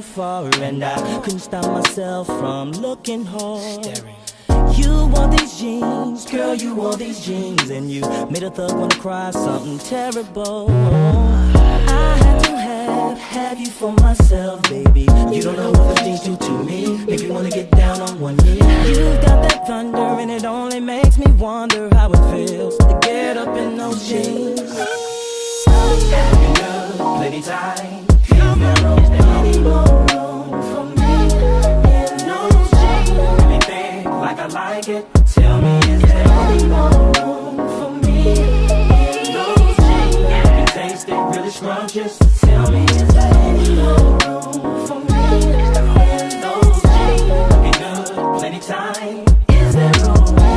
afar, and I couldn't stop myself from looking hard. You wore these jeans, girl, you wore these jeans, and you made a thug wanna cry something terrible. I had to have you for myself, baby. You don't know what those jeans do to me. Make me wanna get down on one knee. You got that thunder, and it only makes me wonder how it feels to get up in those jeans. Looking good, plenty time. Come on, is there any more room for me in those jeans? Really big, like I like it. Tell me, is there any more room for me in those jeans? You taste it, really scrumptious. Tell me, is there any more room for me in those jeans? Looking good, plenty time. Is there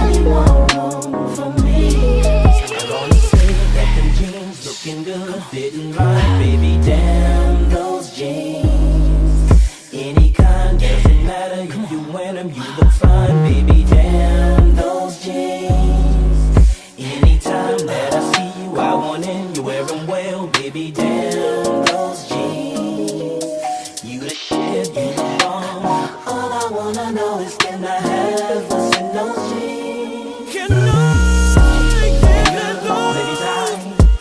any more room for me? I'm gonna say that them jeans looking good, fitting right, baby. Damn those jeans, any kind, doesn't matter if you wear them, you look fine, baby. Damn those jeans, anytime that I see you, I want in, you wear them well, baby. Damn those jeans, you the shit, you the bomb. All I wanna know is, can I have what's in those jeans? Can I get that those?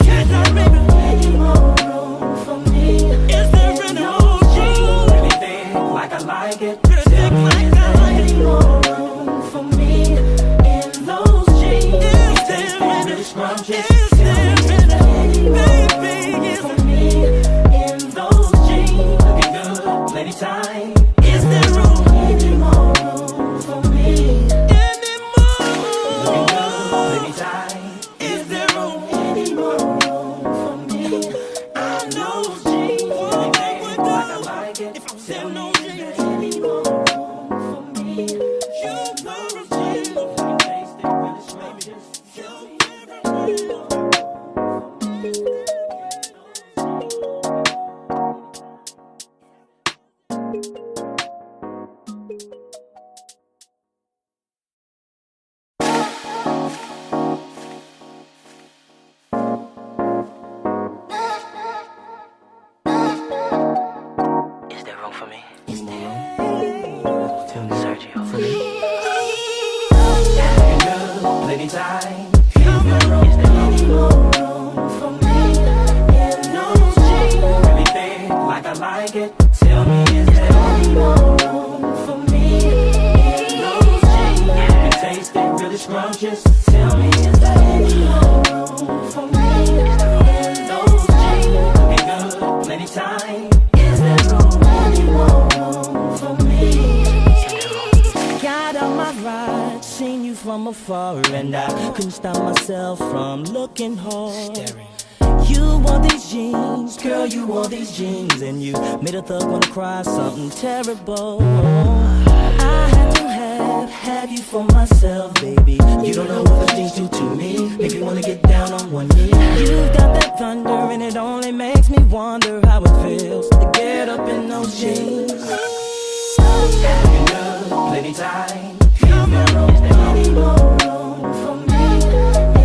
Can I make any more room for me? Is there any more jeans? Really big, like I like it. Tell me, is there any more room for me in those jeans? You taste really scrumptious. Tell me, is there any more room for me in those jeans? Looking good, plenty time. Is there any more room for me? Any more? Looking good, plenty time. Is there any more room for me? I know jeans. Looking big, like I like it. Tell me, is there any more room for me? You wear a jeans. You taste it, really scrumptious. You wear a jeans. Is there room for me? Any more room? Tell me, Sergio. For me? Looking good, plenty time. Come on, is there any more room for me in those jeans? Really big, like I like it. Tell me, is there any more room for me in those jeans? You taste it, really scrumptious. Tell me, is there any more room for me in those jeans? Looking good, plenty time. Is there any more room for me? Got on my ride, seen you from afar, and I couldn't stop myself from looking hard. You wore these jeans, girl, you wore these jeans, and you made a thug wanna cry something terrible. I had to have you for myself, baby. You don't know what those jeans do to me. Make me wanna get down on one knee. You got that thunder, and it only makes me wonder how it feels to get up in those jeans. Looking good, plenty time. Come on, is there any more room for me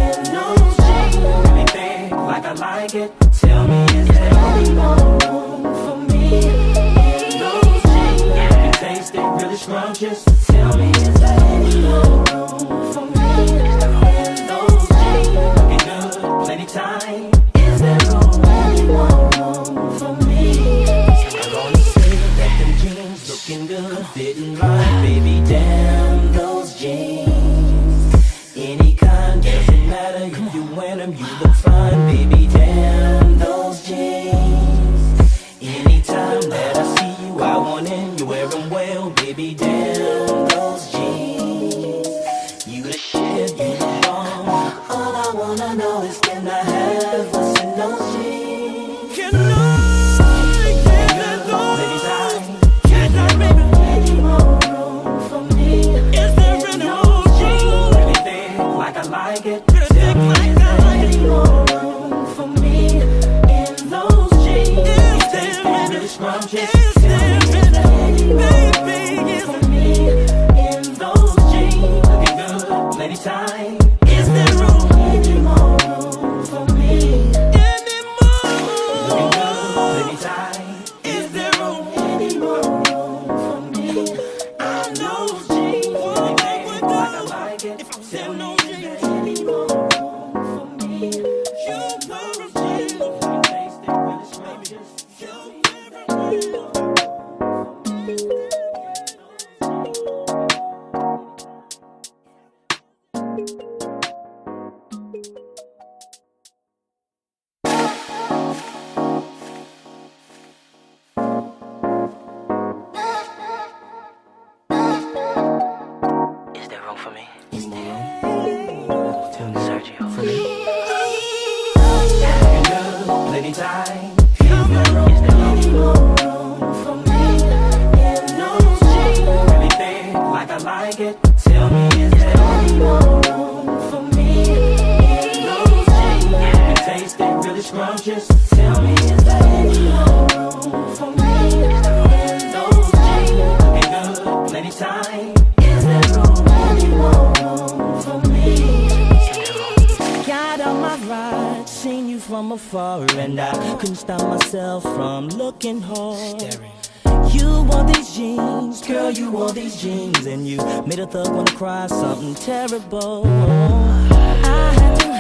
in those jeans? Really big, like I like it. Tell me, is there any more room for me in those jeans? You taste it, really scrumptious. Tell me, is there any more room for me in those jeans? Looking good, plenty time. Is there any more room for me? I'm gonna say that them jeans looking good, fitting right, baby. Damn those jeans, any kind, doesn't matter if you wear them, you look fine, baby. Damn those jeans, anytime that I see you, I want in, you wear them well, baby. Damn those jeans, you the shit, you the bomb. All I wanna know is, can I have what's in those jeans? Can I get that those? Can I make any more room for me? Is there any more jeans? Really big, like I like it. Tell me, is there any more room for me in those jeans? You taste really scrumptious. Tell me, is there any more room for me in those jeans? Looking good, plenty time. Is there any more room for me? Any more? Looking good, plenty time. Is there any more room for me? Any more room? Tell me, Sergio. For me? Girl, plenty time. Is there any more room for me? In those jeans, really thick, like I like it. Tell me, is there any more room for me? In those jeans, you can taste it, really scrumptious. Tell me, is there any more room for me? In those jeans, looking good, plenty time. Is there any more room for me? Got on my ride, seen you from afar, and I couldn't stop myself from looking hard. You wore these jeans, girl, you wore these jeans, and you made a thug wanna cry something terrible. I had to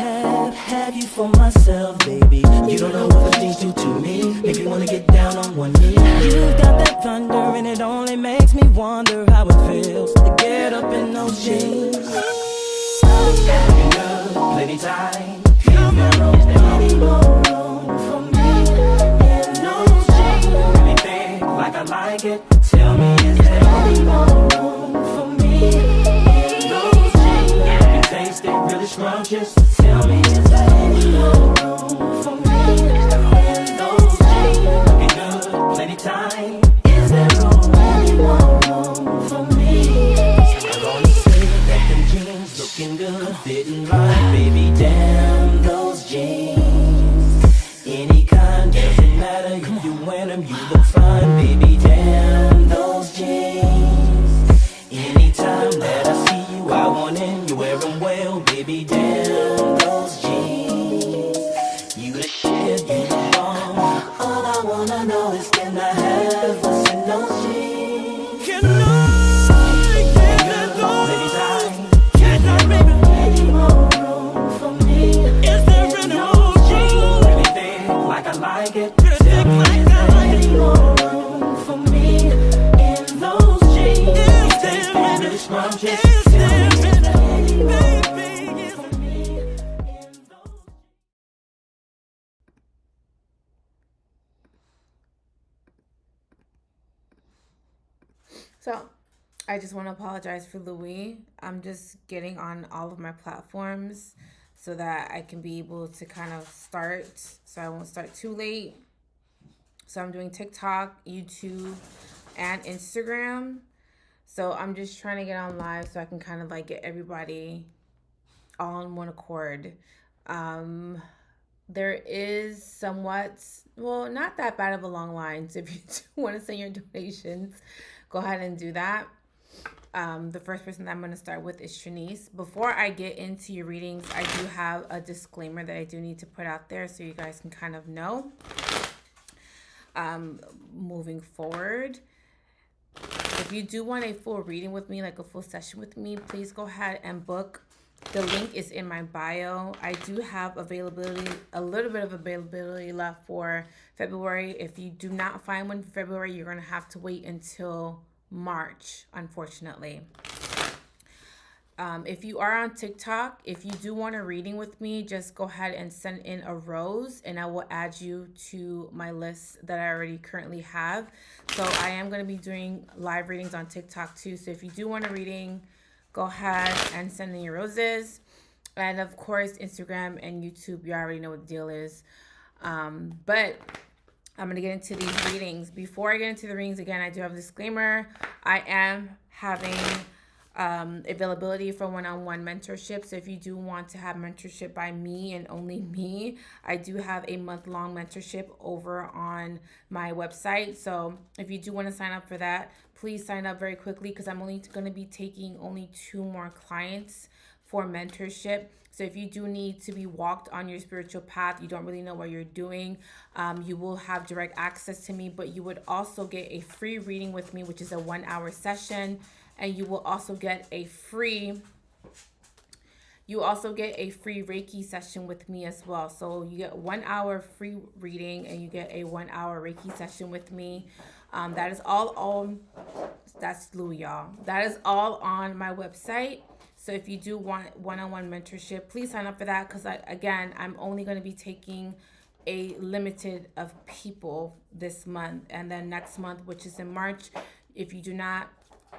have you for myself, baby. You don't know what the things do to me. Make you wanna get down on one knee. You've got that thunder, and it only makes me wonder how it feels to get up in those jeans. Looking good, plenty time. Is there any more room for me? In those jeans, really thick, like I like it. Tell me, is there any more room for me? In those jeans, you can taste it, really scrumptious. Tell me, is there any more room for me? In those jeans, looking good, plenty time. Is there any more room for me? I'm gonna say that them jeans looking good, fitting right, baby. Damn those jeans, any kind, doesn't matter if you wear them, you look fine, baby. Damn those jeans, anytime that I see you, I want in, you wear them well, baby. Damn those jeans, you the shit, you the bomb. All I wanna know is, can I have what's in those jeans? Can I get those? Lady time, can I make any more room for me? Is there any more room? Really thick, like I like it. Tell me, is there any more room for me? In those jeans, you taste me really scrumptious. Tell me, is there any more room for me? In those. So, I just want to apologize for Louis. I'm just getting on all of my platforms so that I can be able to kind of start, so I won't start too late. So I'm doing TikTok, YouTube, and Instagram. So I'm just trying to get on live so I can kind of like get everybody all in one accord. There is somewhat, well, not that bad of a long line. So if you do want to send your donations, go ahead and do that. The first person that I'm going to start with is Shanice. Before I get into your readings, I do have a disclaimer that I do need to put out there so you guys can kind of know. Moving forward, if you do want a full reading with me, like a full session with me, please go ahead and book. The link is in my bio. I do have availability, a little bit of availability left for February. If you do not find one for February, you're going to have to wait until March, unfortunately. If you are on TikTok, if you do want a reading with me, just go ahead and send in a rose and I will add you to my list that I already currently have. So I am going to be doing live readings on TikTok too. So if you do want a reading, go ahead and send in your roses. And of course, Instagram and YouTube, you already know what the deal is. But I'm going to get into these readings. Before I get into the readings, again, I do have a disclaimer. I am having availability for one-on-one mentorship. So if you do want to have mentorship by me and only me, I do have a month-long mentorship over on my website. So if you do want to sign up for that, please sign up very quickly because I'm only going to be taking only 2 more clients for mentorship. So if you do need to be walked on your spiritual path, you don't really know what you're doing, you will have direct access to me, but you would also get a free reading with me, which is a 1-hour session. And you will also get a free Reiki session with me as well. So you get 1 hour free reading and you get a 1-hour Reiki session with me. That is all on, that's Louis, y'all. That is all on my website. So if you do want one-on-one mentorship, please sign up for that because, again, I'm only going to be taking a limited of people this month. And then next month, which is in March, if you do not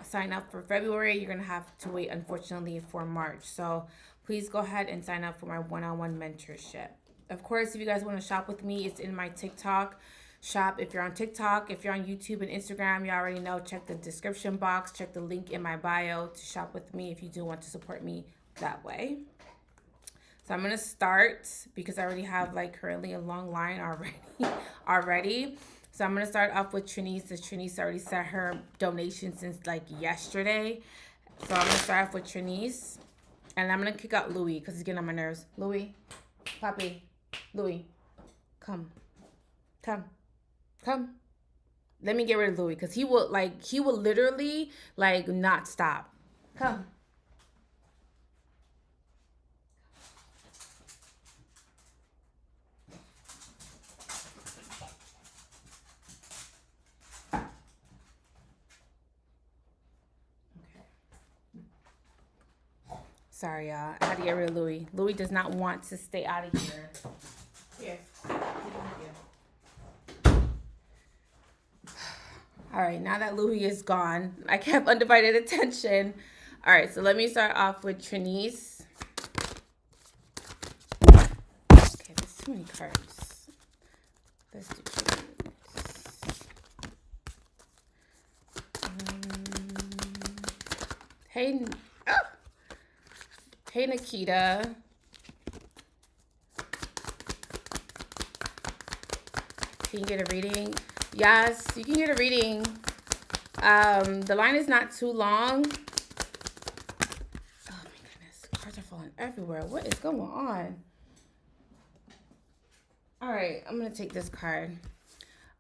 sign up for February, you're going to have to wait, unfortunately, for March. So please go ahead and sign up for my one-on-one mentorship. Of course, if you guys want to shop with me, it's in my TikTok shop. If you're on TikTok, if you're on YouTube and Instagram, you already know, check the description box, check the link in my bio to shop with me if you do want to support me that way. So I'm gonna start because I already have like currently a long line already. So I'm gonna start off with Trinice. Trinice already sent her donation since like yesterday. So I'm gonna start off with Trinice, and I'm gonna kick out Louis because he's getting on my nerves. Louis, Poppy, Louis, come. Let me get rid of Louis because he will literally like not stop. Come. Sorry, y'all. I had to get rid of Louis. Louis does not want to stay out of here. Here. All right, now that Louis is gone, I have undivided attention. All right, so let me start off with Trinice. Okay, there's too many cards. Let's do Trinice. Hey, Nikita. Can you get a reading? Yes, you can get a reading. The line is not too long. Oh my goodness, cards are falling everywhere. What is going on? All right, I'm gonna take this card.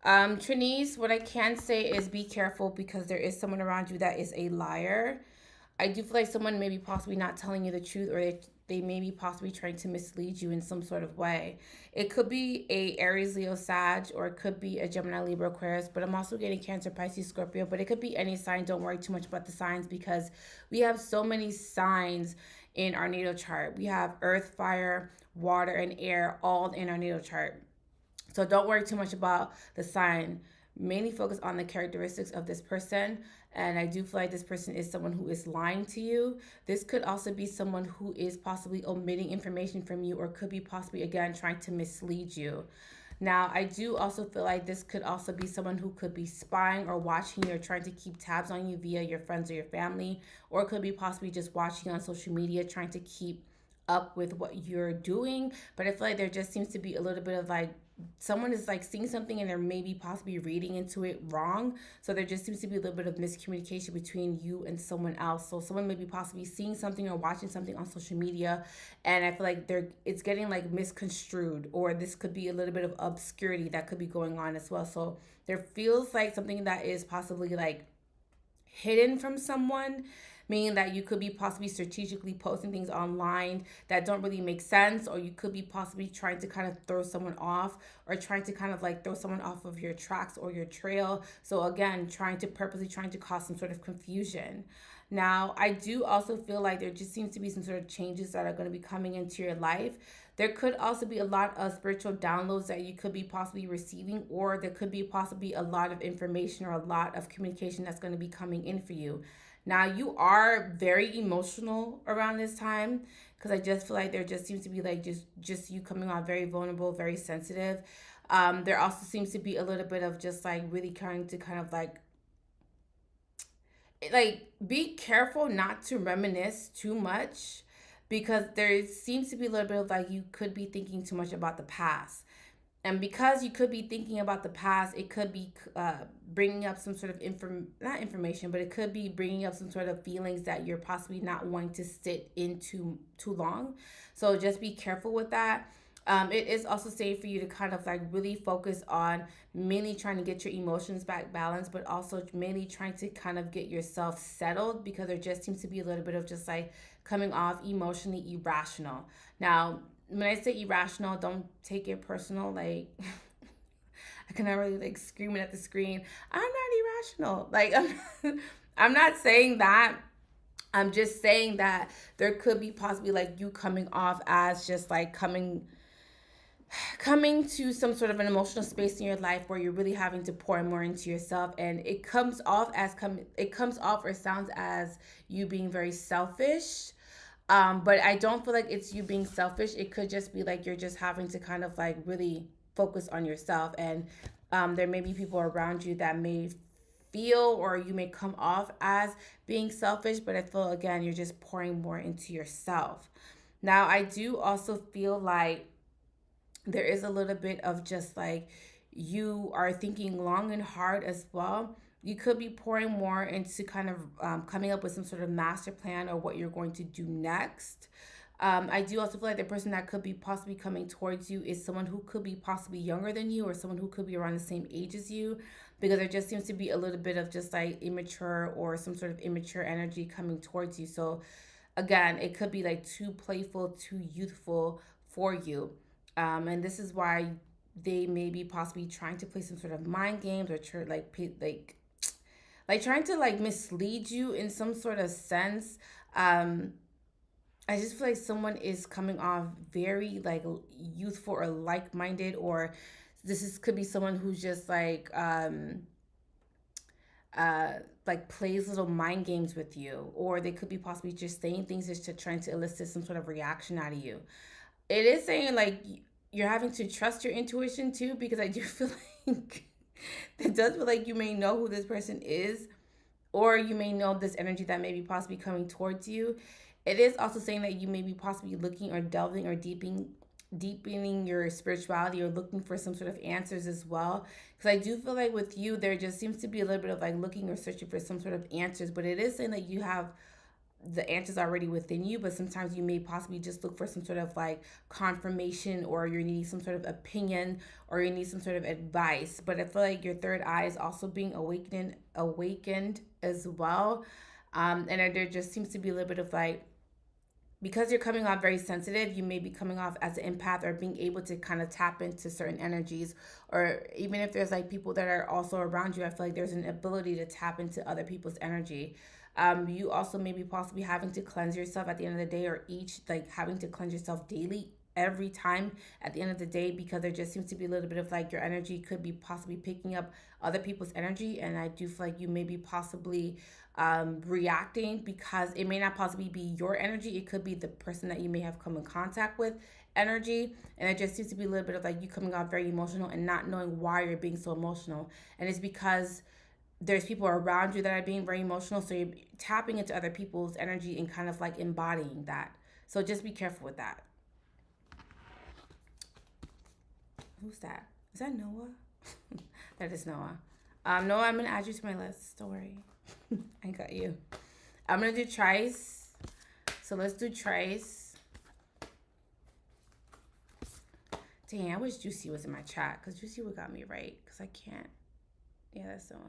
Trinice, what I can say is be careful because there is someone around you that is a liar. I do feel like someone may be possibly not telling you the truth, or they may be possibly trying to mislead you in some sort of way. It could be a Aries, Leo, Sag, or it could be a Gemini, Libra, Aquarius, but I'm also getting Cancer, Pisces, Scorpio, but it could be any sign. Don't worry too much about the signs because we have so many signs in our natal chart. We have earth, fire, water, and air all in our natal chart. So don't worry too much about the sign. Mainly focus on the characteristics of this person. And I do feel like this person is someone who is lying to you. This could also be someone who is possibly omitting information from you, or could be possibly, again, trying to mislead you. Now, I do also feel like this could also be someone who could be spying or watching you or trying to keep tabs on you via your friends or your family, or it could be possibly just watching on social media, trying to keep up with what you're doing. But I feel like there just seems to be a little bit of like someone is like seeing something and they're maybe possibly reading into it wrong. So there just seems to be a little bit of miscommunication between you and someone else. So someone may be possibly seeing something or watching something on social media, and I feel like it's getting like misconstrued, or this could be a little bit of obscurity that could be going on as well. So there feels like something that is possibly like hidden from someone, meaning that you could be possibly strategically posting things online that don't really make sense, or you could be possibly trying to kind of throw someone off, or trying to kind of like throw someone off of your tracks or your trail. So again, trying to cause some sort of confusion. Now, I do also feel like there just seems to be some sort of changes that are going to be coming into your life. There could also be a lot of spiritual downloads that you could be possibly receiving, or there could be possibly a lot of information or a lot of communication that's going to be coming in for you. Now, you are very emotional around this time because I just feel like there just seems to be like just you coming on very vulnerable, very sensitive. There also seems to be a little bit of just like really trying to kind of like be careful not to reminisce too much, because there seems to be a little bit of like you could be thinking too much about the past. And because you could be thinking about the past, it could be bringing up some sort of not information, but it could be bringing up some sort of feelings that you're possibly not wanting to sit in too long. So just be careful with that. It is also safe for you to kind of like really focus on mainly trying to get your emotions back balanced, but also mainly trying to kind of get yourself settled, because there just seems to be a little bit of just like coming off emotionally irrational. Now, when I say irrational, don't take it personal. Like, I cannot really like screaming at the screen, I'm not irrational. Like, I'm not saying that. I'm just saying that there could be possibly like you coming off as just like coming coming to some sort of an emotional space in your life where you're really having to pour more into yourself, and it comes off as it comes off or sounds as you being very selfish. But I don't feel like it's you being selfish. It could just be like you're just having to kind of like really focus on yourself, and there may be people around you that may feel or you may come off as being selfish, but I feel again you're just pouring more into yourself. Now, I do also feel like there is a little bit of just like you are thinking long and hard as well. You could be pouring more into kind of coming up with some sort of master plan or what you're going to do next. I do also feel like the person that could be possibly coming towards you is someone who could be possibly younger than you or someone who could be around the same age as you, because there just seems to be a little bit of just like immature or some sort of immature energy coming towards you. So again, it could be like too playful, too youthful for you. And this is why they may be possibly trying to play some sort of mind games or like trying to like mislead you in some sort of sense. Um, I just feel like someone is coming off very like youthful or like minded, or could be someone who's just uh like plays little mind games with you, or they could be possibly just saying things just to trying to elicit some sort of reaction out of you. It is saying like you're having to trust your intuition too, because I do feel like it does feel like you may know who this person is, or you may know this energy that may be possibly coming towards you. It is also saying that you may be possibly looking or delving or deepening your spirituality or looking for some sort of answers as well. Because I do feel like with you, there just seems to be a little bit of like looking or searching for some sort of answers, but it is saying that you have the answers already within you, but sometimes you may possibly just look for some sort of like confirmation, or you're needing some sort of opinion, or you need some sort of advice. But I feel like your third eye is also being awakened as well. And there just seems to be a little bit of like, because you're coming off very sensitive, you may be coming off as an empath or being able to kind of tap into certain energies. Or even if there's like people that are also around you, I feel like there's an ability to tap into other people's energy. You also may be possibly having to cleanse yourself at the end of the day, or each like having to cleanse yourself daily every time at the end of the day, because there just seems to be a little bit of like your energy could be possibly picking up other people's energy. And I do feel like you may be possibly reacting because it may not possibly be your energy. It could be the person that you may have come in contact with energy. And it just seems to be a little bit of like you coming out very emotional and not knowing why you're being so emotional. And it's because there's people around you that are being very emotional. So you're tapping into other people's energy and kind of like embodying that. So just be careful with that. Who's that? Is that Noah? That is Noah. Noah, I'm going to add you to my list. Don't worry. I got you. I'm going to do Trice. So let's do Trice. Dang, I wish Juicy was in my chat, because Juicy would got me right, because I can't. Yeah, that's Noah.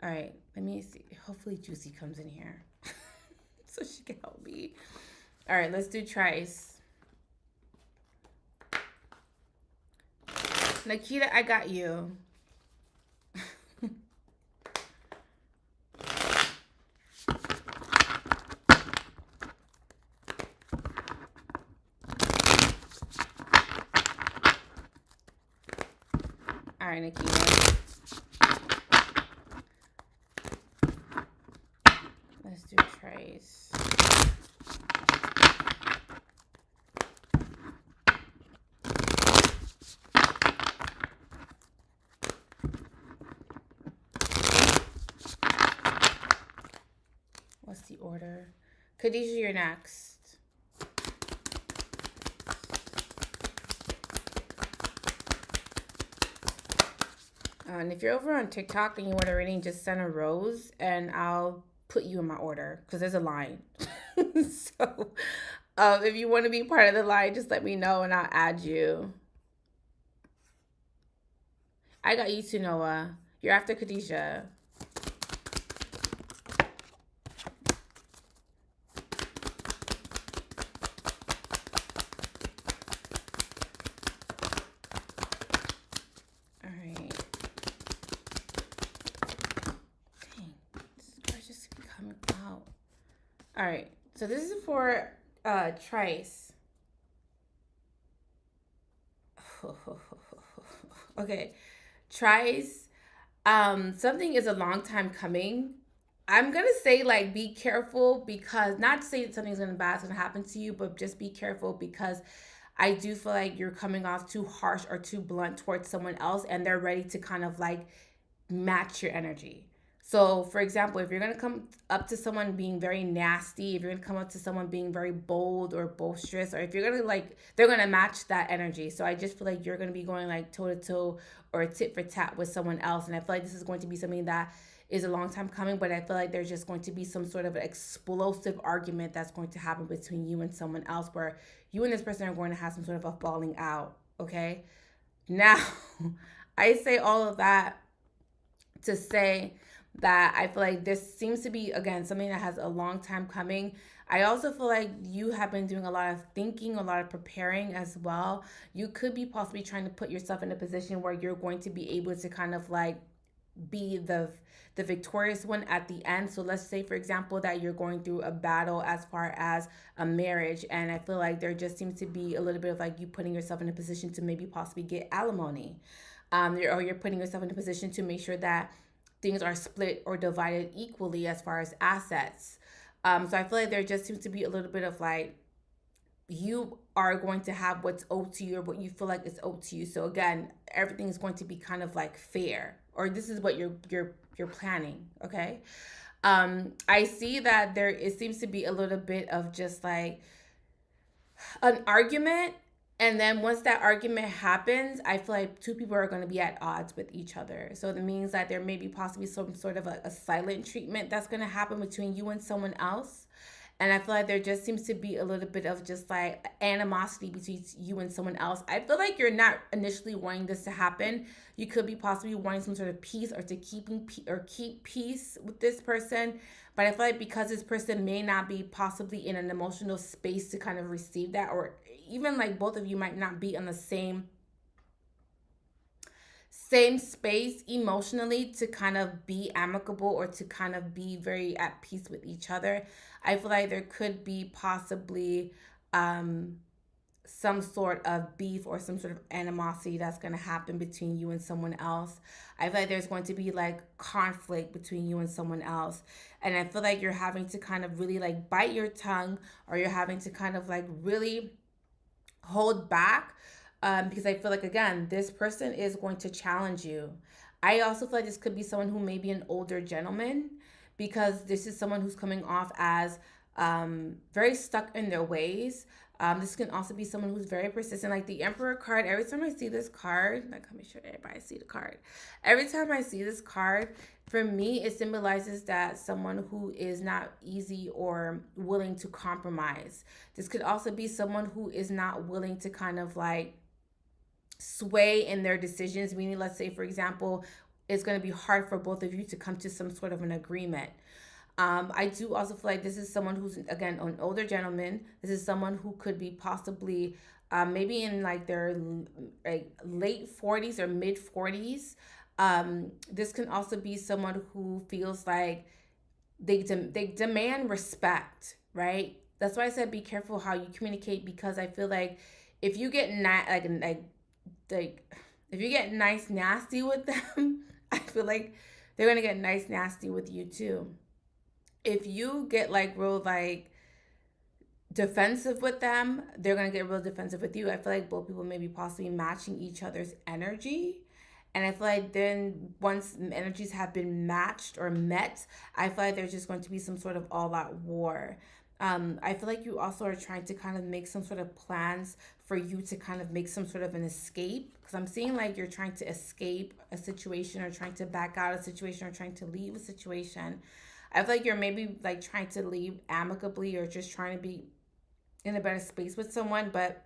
All right, let me see. Hopefully Juicy comes in here so she can help me. All right, let's do Trice. Nikita, I got you. All right, Nikita. Let's do Trice. What's the order? Khadijah, you're next. And if you're over on TikTok and you want a reading, just send a rose and I'll put you in my order, because there's a line. So if you want to be part of the line, just let me know and I'll add you. I got you too, Noah. You're after Khadijah. All right, so this is for Trice. Okay, tries. Something is a long time coming. I'm gonna say like be careful, because not to say that something's gonna bad is gonna happen to you, but just be careful, because I do feel like you're coming off too harsh or too blunt towards someone else, and they're ready to kind of like match your energy. So, for example, if you're gonna come up to someone being very nasty, if you're gonna come up to someone being very bold or boisterous, or if you're gonna like, they're gonna match that energy. So I just feel like you're gonna be going like toe to toe or tit for tat with someone else, and I feel like this is going to be something that is a long time coming. But I feel like there's just going to be some sort of explosive argument that's going to happen between you and someone else, where you and this person are going to have some sort of a falling out. Okay, now I say all of that to say that I feel like this seems to be, again, something that has a long time coming. I also feel like you have been doing a lot of thinking, a lot of preparing as well. You could be possibly trying to put yourself in a position where you're going to be able to kind of like be the victorious one at the end. So let's say, for example, that you're going through a battle as far as a marriage, and I feel like there just seems to be a little bit of like you putting yourself in a position to maybe possibly get alimony, or you're putting yourself in a position to make sure that things are split or divided equally as far as assets. So I feel like there just seems to be a little bit of like you are going to have what's owed to you, or what you feel like is owed to you. So again, everything is going to be kind of like fair, or this is what you're planning. Okay. I see that there it seems to be a little bit of just like an argument, and then once that argument happens, I feel like two people are going to be at odds with each other. So that means that there may be possibly some sort of a silent treatment that's going to happen between you and someone else. And I feel like there just seems to be a little bit of just like animosity between you and someone else. I feel like you're not initially wanting this to happen. You could be possibly wanting some sort of peace, or to keep peace with this person. But I feel like because this person may not be possibly in an emotional space to kind of receive that, or even like both of you might not be on the same space emotionally to kind of be amicable, or to kind of be very at peace with each other. I feel like there could be possibly some sort of beef or some sort of animosity that's going to happen between you and someone else. I feel like there's going to be like conflict between you and someone else. And I feel like you're having to kind of really like bite your tongue, or you're having to kind of like really hold back, because I feel like, again, this person is going to challenge you. I also feel like this could be someone who may be an older gentleman, because this is someone who's coming off as very stuck in their ways. This can also be someone who's very persistent. Like the Emperor card, every time I see this card, like let me show everybody see the card. Every time I see this card, for me, it symbolizes that someone who is not easy or willing to compromise. This could also be someone who is not willing to kind of like sway in their decisions, meaning, let's say, for example, it's going to be hard for both of you to come to some sort of an agreement. I do also feel like this is someone who's, again, an older gentleman. This is someone who could be possibly maybe in like their like late 40s or mid 40s. This can also be someone who feels like they demand respect, right? That's why I said be careful how you communicate, because I feel like if you get like if you get nice nasty with them, I feel like they're gonna get nice nasty with you too. If you get like real like defensive with them, they're gonna get real defensive with you. I feel like both people may be possibly matching each other's energy. And I feel like then once energies have been matched or met, I feel like there's just going to be some sort of all out war. I feel like you also are trying to kind of make some sort of plans for you to kind of make some sort of an escape. Because I'm seeing like you're trying to escape a situation, or trying to back out of a situation, or trying to leave a situation. I feel like you're maybe like trying to leave amicably, or just trying to be in a better space with someone. But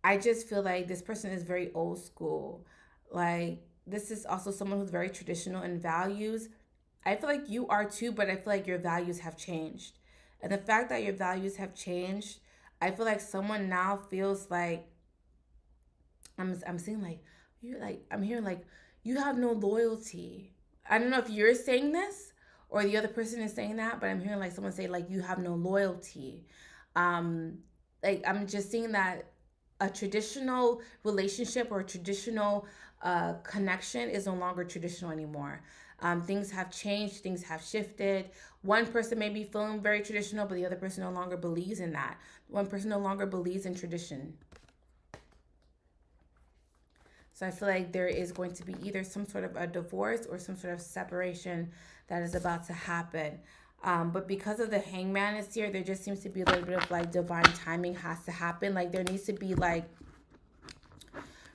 I just feel like this person is very old school. Like, this is also someone who's very traditional in values. I feel like you are too, but I feel like your values have changed. And the fact that your values have changed, I feel like someone now feels like I'm saying like you like I'm hearing like you have no loyalty. I don't know if you're saying this or the other person is saying that, but I'm hearing like someone say like you have no loyalty. Um like I'm just seeing that a traditional relationship or a traditional connection is no longer traditional anymore. Things have changed, things have shifted. One person may be feeling very traditional, but the other person no longer believes in that. One person no longer believes in tradition. So I feel like there is going to be either some sort of a divorce or some sort of separation that is about to happen. But because of the hangman is here, there just seems to be a little bit of like divine timing has to happen. Like there needs to be like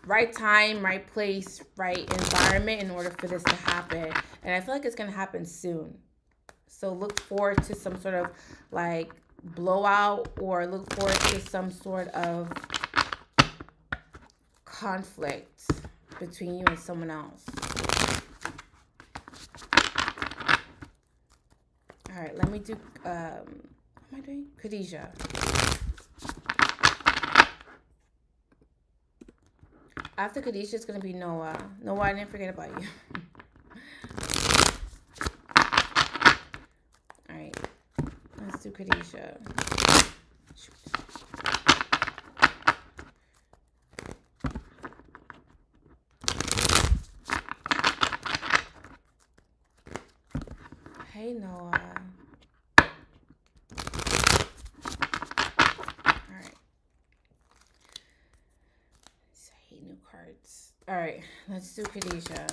right time, right place, right environment in order for this to happen. And I feel like it's going to happen soon. So look forward to some sort of like blowout, or look forward to some sort of conflict between you and someone else. All right, let me do, what am I doing? Khadijah. After Khadijah, it's going to be Noah. Noah, I didn't forget about you. All right, let's do Khadijah. Shoot. Hey, Noah. Cards. All right, let's do Khadijah.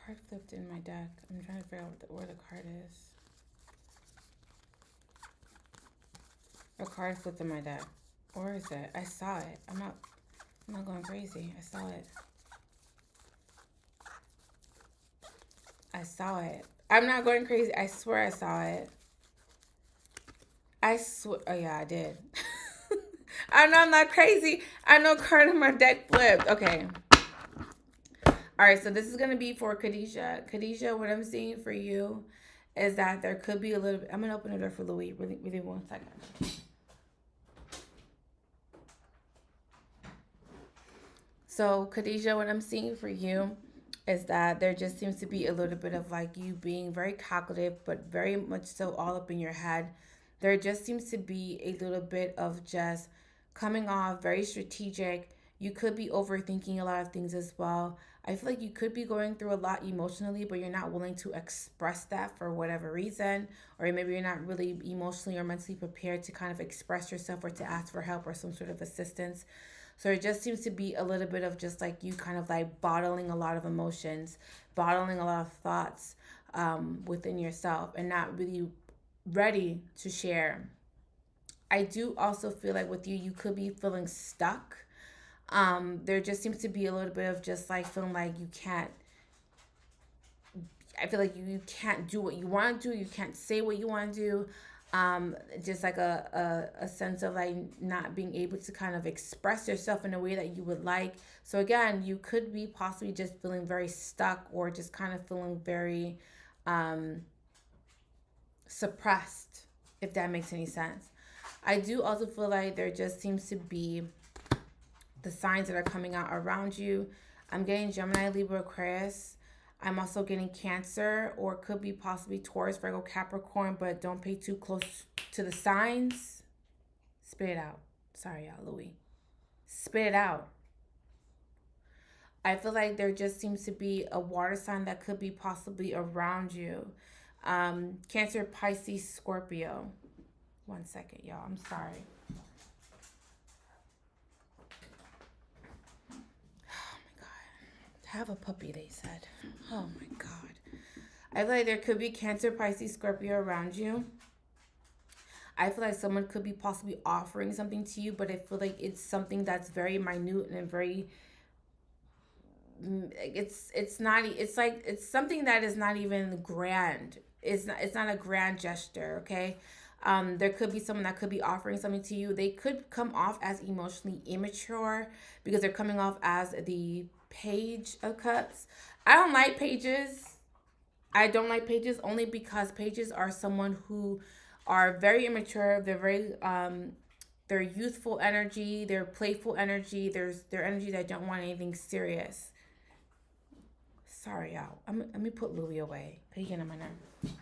Card flipped in my deck. I'm trying to figure out where the card is. A card flipped in my deck. Where is it? I saw it. I'm not going crazy. I saw it. I saw it. I'm not going crazy. I swear I saw it. I swear. Oh yeah, I did. I know I'm not crazy. I know card in my deck flipped. Okay. All right, so this is going to be for Khadijah. Khadijah, what I'm seeing for you is that there could be a little bit. I'm going to open the door for Louis. Really 1 second. So, Khadijah, what I'm seeing for you is that there just seems to be a little bit of like you being very calculative, but very much so all up in your head. There just seems to be a little bit of just coming off very strategic. You could be overthinking a lot of things as well. I feel like you could be going through a lot emotionally, but you're not willing to express that for whatever reason. Or maybe you're not really emotionally or mentally prepared to kind of express yourself or to ask for help or some sort of assistance. So it just seems to be a little bit of just like you kind of like bottling a lot of emotions, bottling a lot of thoughts within yourself and not really ready to share. I do also feel like with you, you could be feeling stuck. There just seems to be a little bit of just like feeling like you can't, I feel like you can't do what you want to do. You can't say what you want to do. Just like a sense of like not being able to kind of express yourself in a way that you would like. So again, you could be possibly just feeling very stuck or just kind of feeling very suppressed, if that makes any sense. I do also feel like there just seems to be the signs that are coming out around you. I'm getting Gemini, Libra, Aquarius. I'm also getting Cancer, or it could be possibly Taurus, Virgo, Capricorn, but don't pay too close to the signs. Spit it out. Sorry, y'all, Louis. Spit it out. I feel like there just seems to be a water sign that could be possibly around you. Cancer, Pisces, Scorpio. 1 second, y'all. I'm sorry. Have a puppy, they said. Oh my God. I feel like there could be Cancer, Pisces, Scorpio around you. I feel like someone could be possibly offering something to you, but I feel like it's something that's very minute and very, it's not, it's like, it's something that is not even grand. It's not a grand gesture, okay? There could be someone that could be offering something to you. They could come off as emotionally immature because they're coming off as the Page of Cups. I don't like pages. I don't like pages only because pages are someone who are very immature. They're very their youthful energy, their playful energy, there's their energy that don't want anything serious. Sorry, y'all. Let me put Louis away. He getting on my nerves.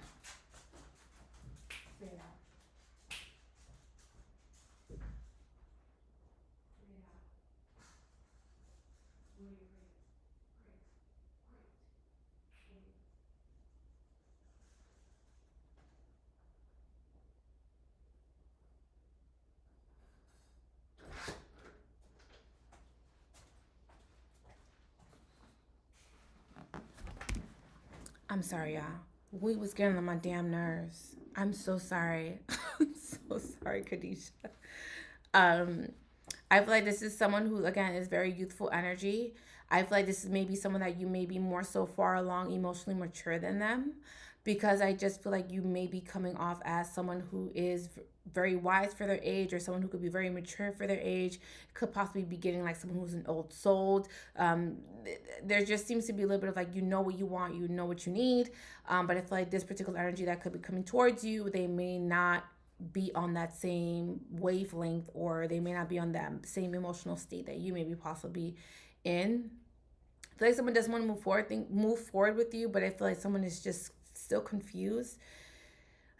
I'm sorry, y'all. We was getting on my damn nerves. I'm so sorry. I'm so sorry, Khadijah. Um, I feel like this is someone who, again, is very youthful energy. I feel like this is maybe someone that you may be more so far along emotionally mature than them, because I just feel like you may be coming off as someone who is very wise for their age, or someone who could be very mature for their age. Could possibly be getting like someone who's an old soul. There just seems to be a little bit of like, you know what you want, you know what you need. But I feel like this particular energy that could be coming towards you, they may not be on that same wavelength, or they may not be on that same emotional state that you may be possibly in. I feel like someone doesn't want to move forward with you, but I feel like someone is just still confused.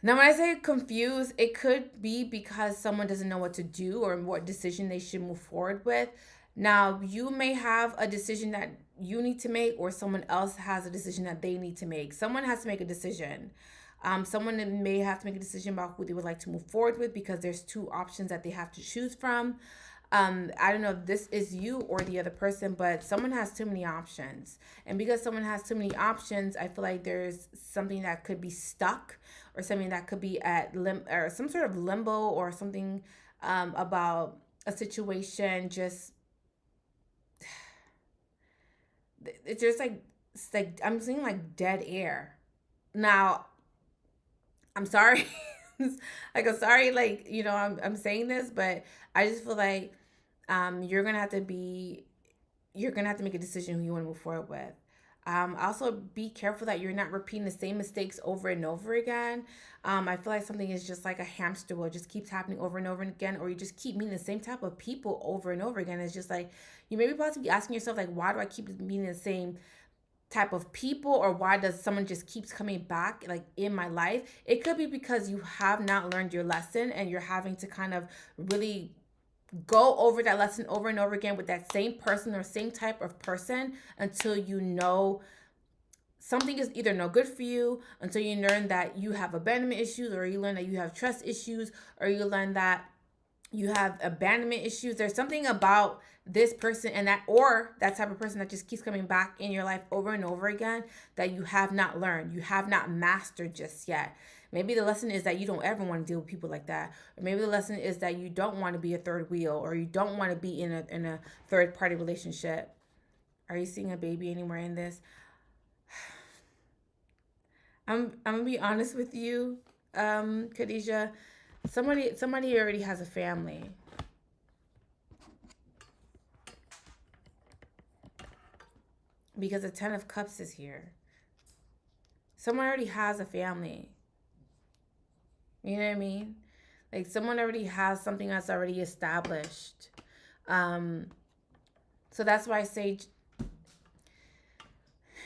Now, when I say confused, it could be because someone doesn't know what to do or what decision they should move forward with. Now, you may have a decision that you need to make, or someone else has a decision that they need to make. Someone has to make a decision. Someone may have to make a decision about who they would like to move forward with, because there's two options that they have to choose from. I don't know if this is you or the other person, but someone has too many options. And because someone has too many options, I feel like there's something that could be stuck, or something that could be at or some sort of limbo, or something about a situation. Just it's just like, it's like I'm seeing like dead air. Now, I'm sorry. Like, I'm sorry, like, I'm saying this, but I just feel like you're gonna have to make a decision who you want to move forward with. Also, be careful that you're not repeating the same mistakes over and over again. I feel like something is just like a hamster wheel, it just keeps happening over and over again, or you just keep meeting the same type of people over and over again. It's just like you may be possibly asking yourself, like, why do I keep meeting the same type of people, or why does someone just keeps coming back like in my life? It could be because you have not learned your lesson, and you're having to kind of really go over that lesson over and over again with that same person or same type of person, until you know something is either no good for you, until you learn that you have abandonment issues, or you learn that you have trust issues, or you learn that you have abandonment issues. There's something about this person, and that type of person that just keeps coming back in your life over and over again, that you have not learned, you have not mastered just yet. Maybe the lesson is that you don't ever want to deal with people like that. Or maybe the lesson is that you don't want to be a third wheel, or you don't want to be in a third party relationship. Are you seeing a baby anywhere in this? I'm gonna be honest with you, Khadijah. Somebody already has a family. Because the Ten of Cups is here. Someone already has a family. You know what I mean? Like, someone already has something that's already established. So that's why I say,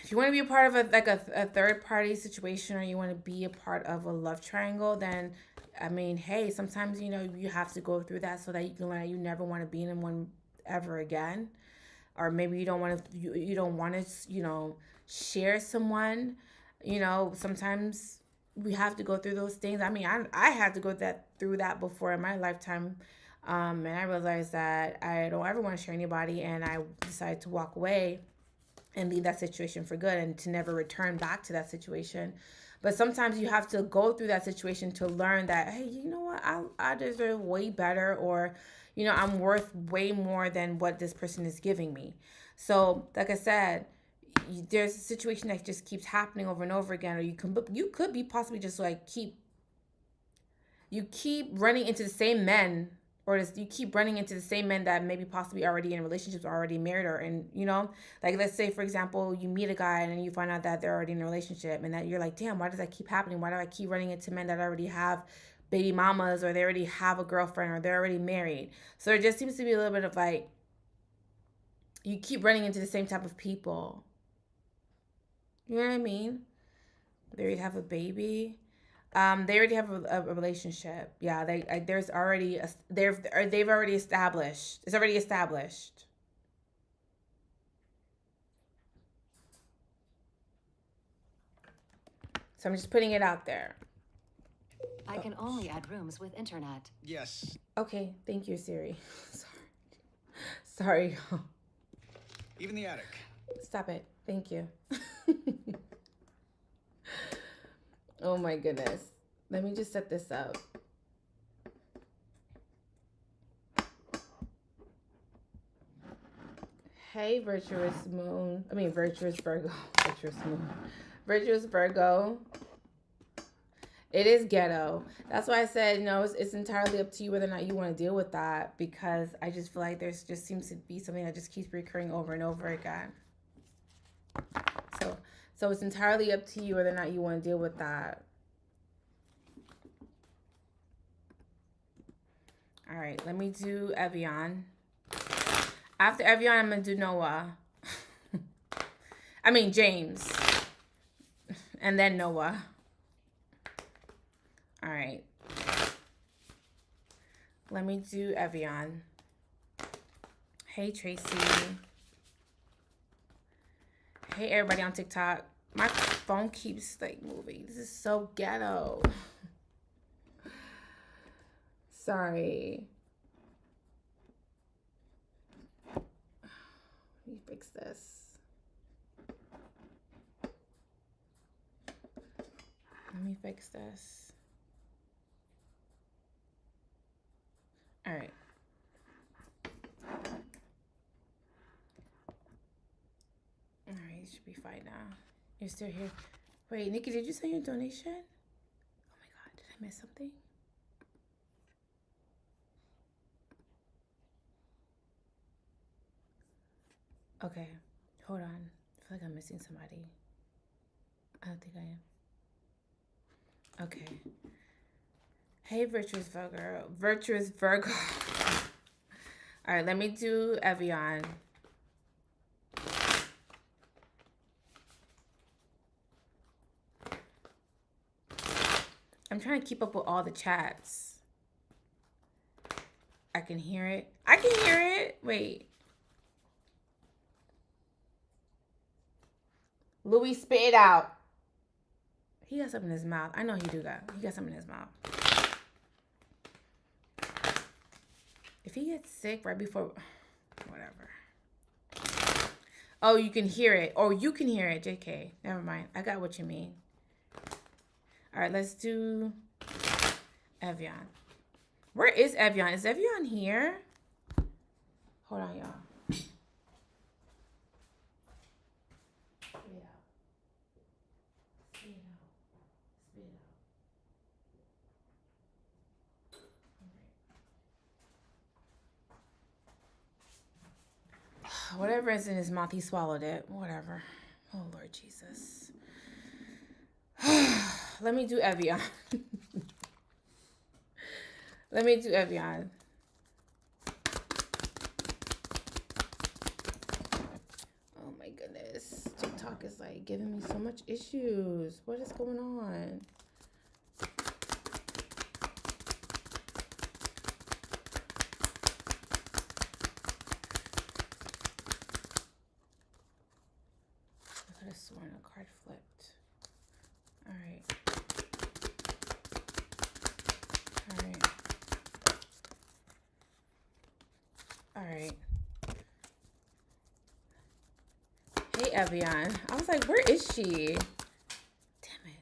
if you want to be a part of a third party situation, or you want to be a part of a love triangle, then I mean, hey, sometimes you have to go through that so that you can learn that you never want to be in one ever again. Or maybe you don't want to you don't want to share someone. Sometimes we have to go through those things. I mean, I had to go through that before in my lifetime. And I realized that I don't ever want to share anybody, and I decided to walk away and leave that situation for good, and to never return back to that situation. But sometimes you have to go through that situation to learn that, hey, you know what, I deserve way better, or I'm worth way more than what this person is giving me. So like I said, there's a situation that just keeps happening over and over again, or you could be possibly just like keep you keep running into the same men, or you keep running into the same men that maybe possibly already in relationships, already married, or like let's say for example you meet a guy and then you find out that they're already in a relationship, and that you're like, damn, why does that keep happening? Why do I keep running into men that already have baby mamas, or they already have a girlfriend, or they're already married? So there just seems to be a little bit of like, you keep running into the same type of people. You know what I mean? They already have a baby. They already have a relationship. Yeah, they've already established. It's already established. So I'm just putting it out there. I can only add rooms with internet. Yes. Okay, thank you, Siri. Sorry. Even the attic. Stop it. Thank you. Oh my goodness. Let me just set this up. Hey, virtuous moon. I mean, virtuous Virgo. Virtuous moon. Virtuous Virgo. It is ghetto. That's why I said, it's entirely up to you whether or not you want to deal with that, because I just feel like there's just seems to be something that just keeps recurring over and over again. So it's entirely up to you whether or not you want to deal with that. All right, let me do Evian. After Evian, I'm going to do Noah. I mean, James. And then Noah. All right. Let me do Evian. Hey, Tracy. Hey, everybody on TikTok. My phone keeps, like, moving. This is so ghetto. Sorry. Let me fix this. Let me fix this. All right. All right, it should be fine now. You're still here. Wait, Nikki, did you send your donation? Oh my God, did I miss something? Okay, hold on. I feel like I'm missing somebody. I don't think I am. Okay. Hey, virtuous Virgo. Virtuous Virgo. All right, let me do Evian. I'm trying to keep up with all the chats. I can hear it. I can hear it. Wait. Louis, spit it out. He got something in his mouth. I know he do that. He got something in his mouth. If he gets sick right before, whatever. Oh, you can hear it. Or you can hear it, JK. Never mind. I got what you mean. All right, let's do Evian. Where is Evian? Is Evian here? Hold on, y'all. Whatever is in his mouth, he swallowed it. Whatever. Oh, Lord Jesus. Let me do Evian. Let me do Evian. Oh, my goodness. TikTok is, like, giving me so much issues. What is going on? I could have sworn a card flipped. All right. All right. All right. Hey, Evian. I was like, where is she? Damn it.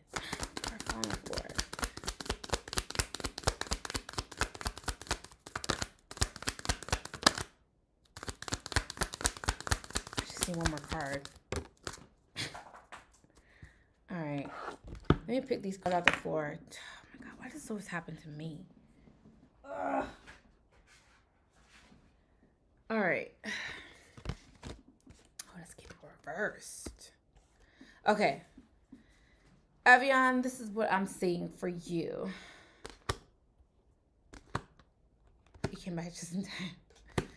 Our phone for it. I just need one more card. All right. Let me pick these cards out the floor. Oh my God, why does That's what's happened to me. Ugh. All right. Oh, let's keep it reversed. Okay. Avian, this is what I'm seeing for you. You came back just in time.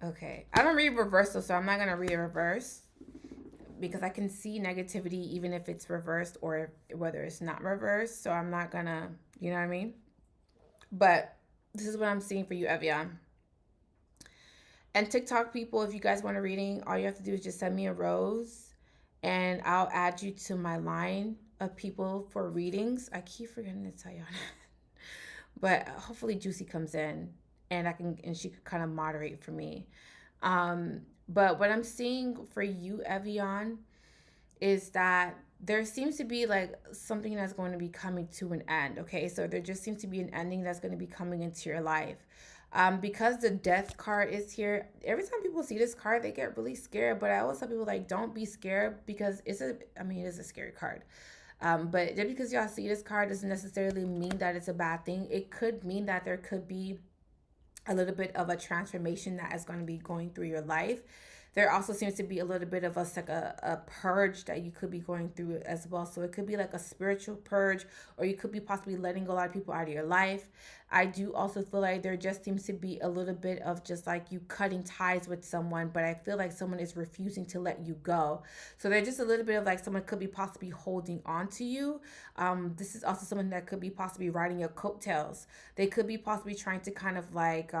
Okay. I don't read reversal, so I'm not going to read a reverse because I can see negativity even if it's reversed or whether it's not reversed. So I'm not going to, you know what I mean? But this is what I'm seeing for you, Evian. And TikTok people, if you guys want a reading, all you have to do is just send me a rose and I'll add you to my line of people for readings. I keep forgetting to tell y'all that. But hopefully Juicy comes in and she could kind of moderate for me. But what I'm seeing for you, Evian, is that there seems to be like something that's going to be coming to an end. Okay, so there just seems to be an ending that's going to be coming into your life. Because the death card is here, every time people see this card, they get really scared. But I always tell people, like, don't be scared because it is a scary card. But just because y'all see this card doesn't necessarily mean that it's a bad thing. It could mean that there could be a little bit of a transformation that is going to be going through your life. There also seems to be a little bit of a purge that you could be going through as well. So it could be like a spiritual purge, or you could be possibly letting a lot of people out of your life. I do also feel like there just seems to be a little bit of just like you cutting ties with someone, but I feel like someone is refusing to let you go. So there's just a little bit of like someone could be possibly holding on to you. This is also someone that could be possibly riding your coattails. They could be possibly trying to kind of like...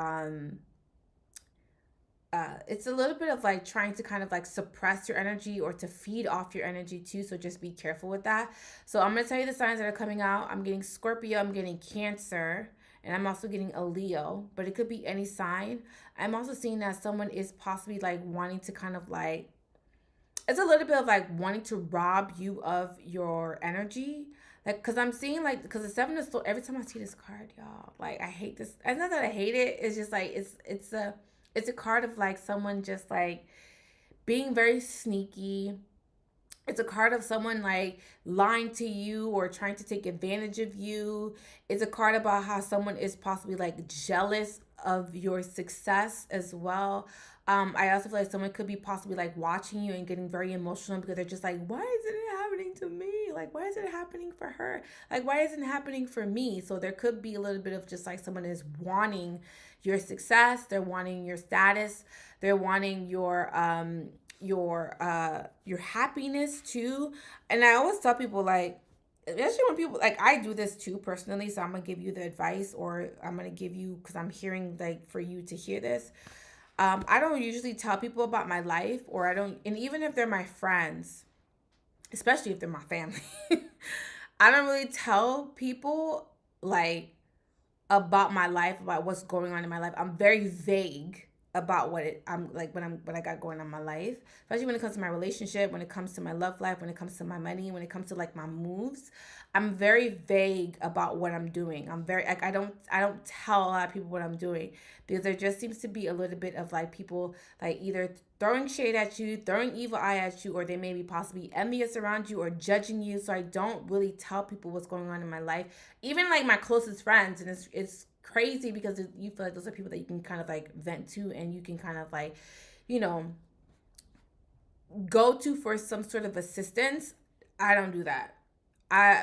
it's a little bit of like trying to kind of like suppress your energy or to feed off your energy too. So just be careful with that. So I'm going to tell you the signs that are coming out. I'm getting Scorpio, I'm getting Cancer, and I'm also getting a Leo, but it could be any sign. I'm also seeing that someone is possibly like wanting to kind of like, it's a little bit of like wanting to rob you of your energy. Like, cause I'm seeing like, cause the Seven of Swords, every time I see this card, y'all, like I hate this. It's not that I hate it. It's just like, it's a card of like someone just like being very sneaky. It's a card of someone like lying to you or trying to take advantage of you. It's a card about how someone is possibly like jealous of your success as well. I also feel like someone could be possibly like watching you and getting very emotional because they're just like, why isn't it happening to me? Like, why is it happening for her? Like, why isn't it happening for me? So there could be a little bit of just like someone is wanting your success. They're wanting your status. They're wanting your happiness too. And I always tell people, like, especially when people, like, I do this too personally, so I'm gonna give you the advice, or I'm gonna give you, because I'm hearing like for you to hear this. I don't usually tell people about my life, or I don't, and even if they're my friends, especially if they're my family, I don't really tell people like about my life, about what's going on in my life. I'm very vague about I'm like what I got going on in my life, especially when it comes to my relationship, when it comes to my love life, when it comes to my money, when it comes to like my moves. I'm very vague about what I'm doing. I'm very like I don't tell a lot of people what I'm doing because there just seems to be a little bit of like people like either throwing shade at you, throwing evil eye at you, or they may be possibly envious around you or judging you. So I don't really tell people what's going on in my life, even like my closest friends, and it's crazy because you feel like those are people that you can kind of like vent to and you can kind of like, you know, go to for some sort of assistance. I don't do that.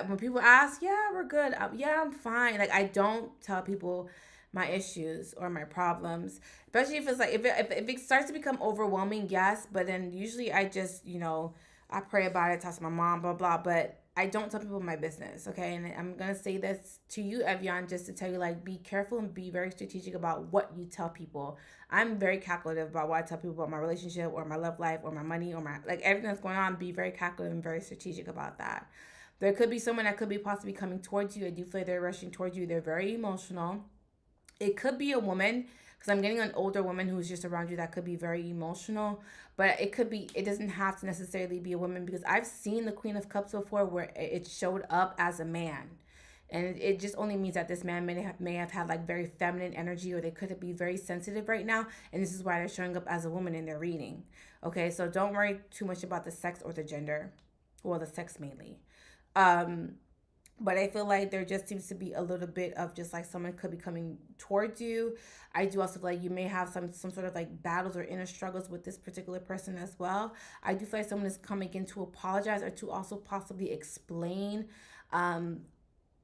When people ask, yeah, we're good. Yeah, I'm fine. Like, I don't tell people my issues or my problems, especially if it's like, if it starts to become overwhelming, yes. But then usually I just, you know, I pray about it, talk to my mom, blah, blah. But I don't tell people my business, okay? And I'm going to say this to you, Evian, just to tell you, like, be careful and be very strategic about what you tell people. I'm very calculative about what I tell people about my relationship or my love life or my money or my, like, everything that's going on. Be very calculative and very strategic about that. There could be someone that could be possibly coming towards you. I do feel like they're rushing towards you. They're very emotional. It could be a woman, because I'm getting an older woman who's just around you that could be very emotional. But it could be, it doesn't have to necessarily be a woman, because I've seen the Queen of Cups before where it showed up as a man. And it just only means that this man may have had like very feminine energy, or they could be very sensitive right now. And this is why they're showing up as a woman in their reading. Okay, so don't worry too much about the sex or the gender. Well, the sex mainly. But I feel like there just seems to be a little bit of just like someone could be coming towards you. I do also feel like you may have some sort of like battles or inner struggles with this particular person as well. I do feel like someone is coming in to apologize or to also possibly explain um,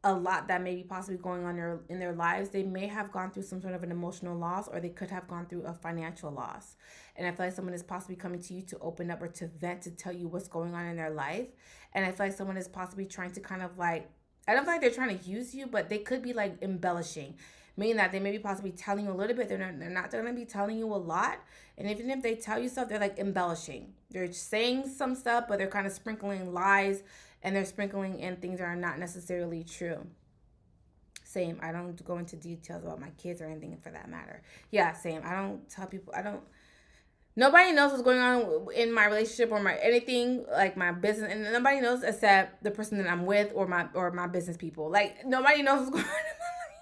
a lot that may be possibly going on in their lives. They may have gone through some sort of an emotional loss, or they could have gone through a financial loss. And I feel like someone is possibly coming to you to open up or to vent, to tell you what's going on in their life. And I feel like someone is possibly trying to kind of like, I don't feel like they're trying to use you, but they could be like embellishing, meaning that they may be possibly telling you a little bit. They're not going to be telling you a lot. And even if they tell you stuff, they're like embellishing. They're saying some stuff, but they're kind of sprinkling lies, and they're sprinkling in things that are not necessarily true. Same. I don't go into details about my kids or anything for that matter. Yeah, same. I don't tell people. Nobody knows what's going on in my relationship or my anything, like my business, and nobody knows except the person that I'm with or my business people. Like, nobody knows what's going on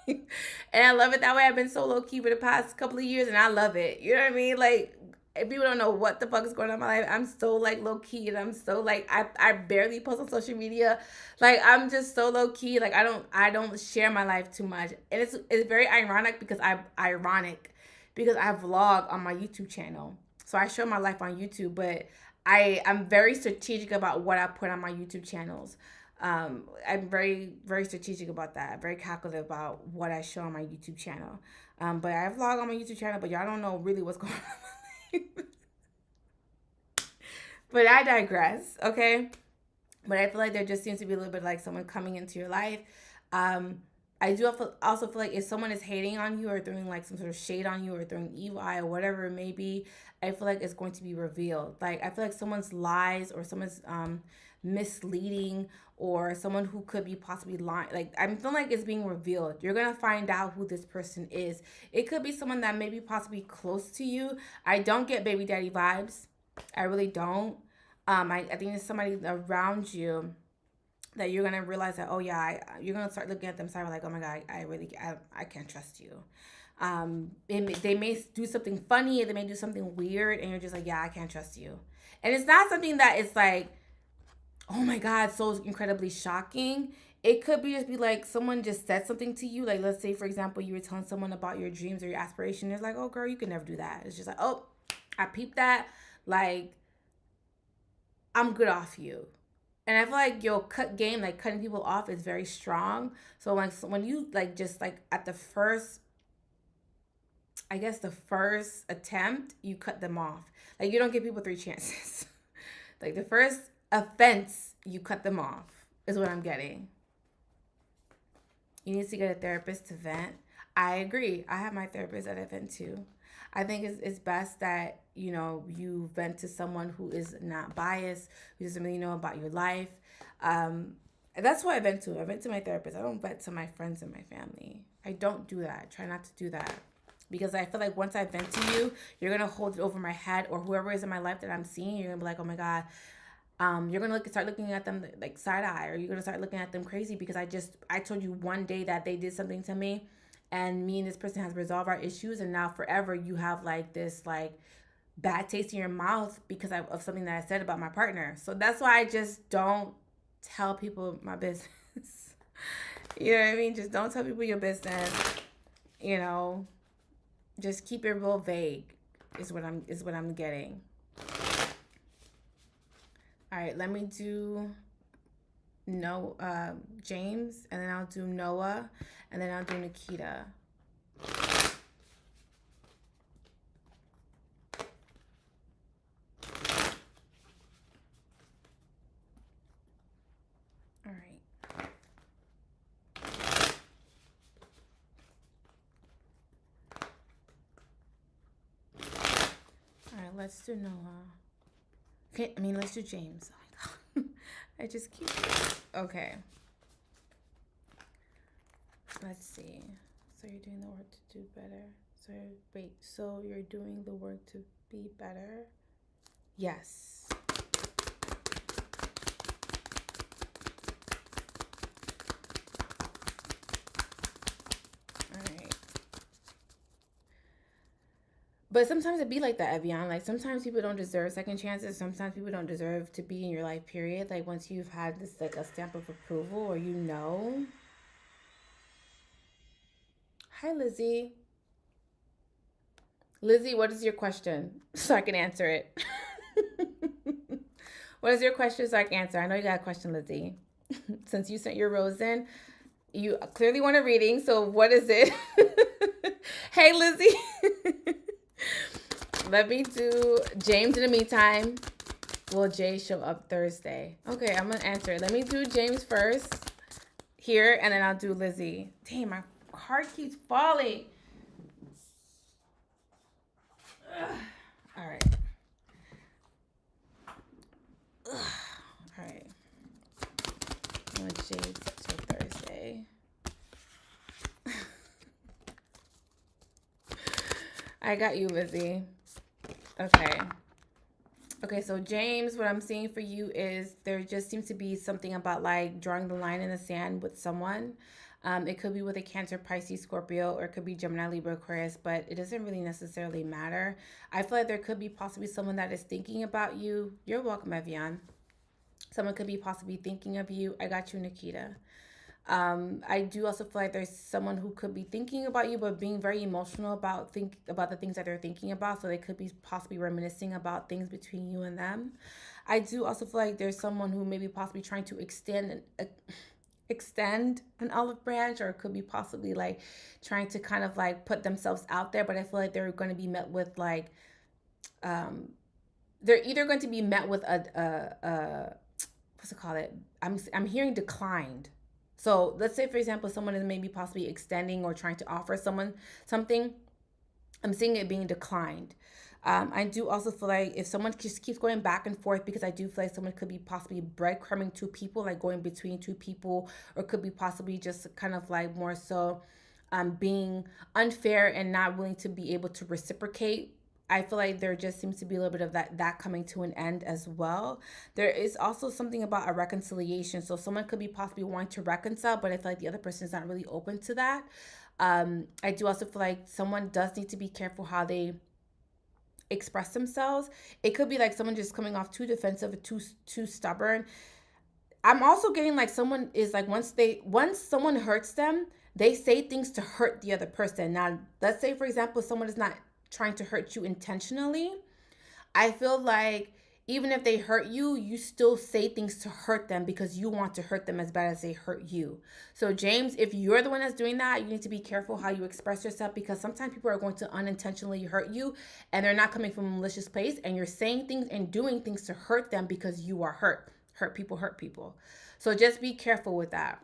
in my life. And I love it that way. I've been so low key for the past couple of years, and I love it. You know what I mean? Like, if people don't know what the fuck is going on in my life, I'm so like low key, and I'm so like I barely post on social media. Like, I'm just so low key. Like, I don't share my life too much, and it's very ironic because I vlog on my YouTube channel. So I show my life on YouTube, but I'm very strategic about what I put on my YouTube channels. I'm very, very strategic about that. I'm very calculative about what I show on my YouTube channel. But I vlog on my YouTube channel, but y'all don't know really what's going on. But I digress, okay? But I feel like there just seems to be a little bit like someone coming into your life. I do also feel like if someone is hating on you or throwing like some sort of shade on you or throwing evil eye or whatever it may be, I feel like it's going to be revealed. Like, I feel like someone's lies or someone's misleading or someone who could be possibly lying. Like, I feel like it's being revealed. You're going to find out who this person is. It could be someone that may be possibly close to you. I don't get baby daddy vibes. I really don't. I think it's somebody around you that you're gonna realize that, oh yeah, you're gonna start looking at them side like, oh my god, I can't trust you. They may do something funny, or they may do something weird, and you're just like, yeah, I can't trust you. And it's not something that is like, oh my god, so incredibly shocking. It could be just be like someone just said something to you. Like, let's say for example, you were telling someone about your dreams or your aspirations. It's like, oh girl, you can never do that. It's just like, oh, I peeped that. Like, I'm good off you. And I feel like your cut game, like cutting people off, is very strong. So like when you like just like at the first, I guess the first attempt, you cut them off. Like, you don't give people 3 chances. Like, the first offense, you cut them off is what I'm getting. You need to get a therapist to vent. I agree. I have my therapist that I vent to. I think it's best that, you know, you vent to someone who is not biased, who doesn't really know about your life. That's who I vent to. I vent to my therapist. I don't vent to my friends and my family. I don't do that. I try not to do that. Because I feel like once I vent to you, you're going to hold it over my head, or whoever is in my life that I'm seeing, you're going to be like, oh my God. You're going to start looking at them like side eye, or you're going to start looking at them crazy because I told you one day that they did something to me, and me and this person has resolved our issues, and now forever you have like this like bad taste in your mouth because of something that I said about my partner. So that's why I just don't tell people my business. You know what I mean? Just don't tell people your business. You know, just keep it real vague is what I'm getting. All right, let me do James, and then I'll do Noah, and then I'll do Nikita. All right. All right, let's do Noah. Okay, let's do James. Oh my God. I just keep... Okay. Let's see. So you're doing the work to do better. So you're doing the work to be better? Yes. But sometimes it be like that, Evian. Like sometimes people don't deserve second chances. Sometimes people don't deserve to be in your life, period. Like once you've had this like a stamp of approval or you know. Hi, Lizzie. Lizzie, what is your question? So I can answer it. What is your question so I can answer? I know you got a question, Lizzie. Since you sent your rose in, you clearly want a reading. So what is it? Hey, Lizzie. Let me do James in the meantime. Will Jay show up Thursday? Okay, I'm going to answer it. Let me do James first here, and then I'll do Lizzie. Damn, my card keeps falling. Ugh. All right. Ugh. All right. I'm going to Jay for Thursday. I got you, Lizzie. Okay. Okay, so James, what I'm seeing for you is there just seems to be something about like drawing the line in the sand with someone. It could be with a Cancer, Pisces, Scorpio, or it could be Gemini, Libra, Aquarius, but it doesn't really necessarily matter. I feel like there could be possibly someone that is thinking about you. You're welcome, Evian. Someone could be possibly thinking of you. I got you, Nikita. I do also feel like there's someone who could be thinking about you, but being very emotional about the things that they're thinking about. So they could be possibly reminiscing about things between you and them. I do also feel like there's someone who may be possibly trying to extend an olive branch, or it could be possibly like trying to kind of like put themselves out there. But I feel like they're going to be met with like, they're either going to be met with a what's it called? I'm hearing declined. So let's say, for example, someone is maybe possibly extending or trying to offer someone something. I'm seeing it being declined. I do also feel like if someone just keeps going back and forth, because I do feel like someone could be possibly breadcrumbing two people, like going between two people, or could be possibly just kind of like more so being unfair and not willing to be able to reciprocate. I feel like there just seems to be a little bit of that coming to an end as well. There is also something about a reconciliation. So someone could be possibly wanting to reconcile, but I feel like the other person is not really open to that. I do also feel like someone does need to be careful how they express themselves. It could be like someone just coming off too defensive, too stubborn. I'm also getting like someone is like once someone hurts them, they say things to hurt the other person. Now, let's say, for example, someone is not trying to hurt you intentionally. I feel like even if they hurt you, you still say things to hurt them because you want to hurt them as bad as they hurt you. So James, if you're the one that's doing that, you need to be careful how you express yourself, because sometimes people are going to unintentionally hurt you and they're not coming from a malicious place, and you're saying things and doing things to hurt them because you are hurt. Hurt people. So just be careful with that.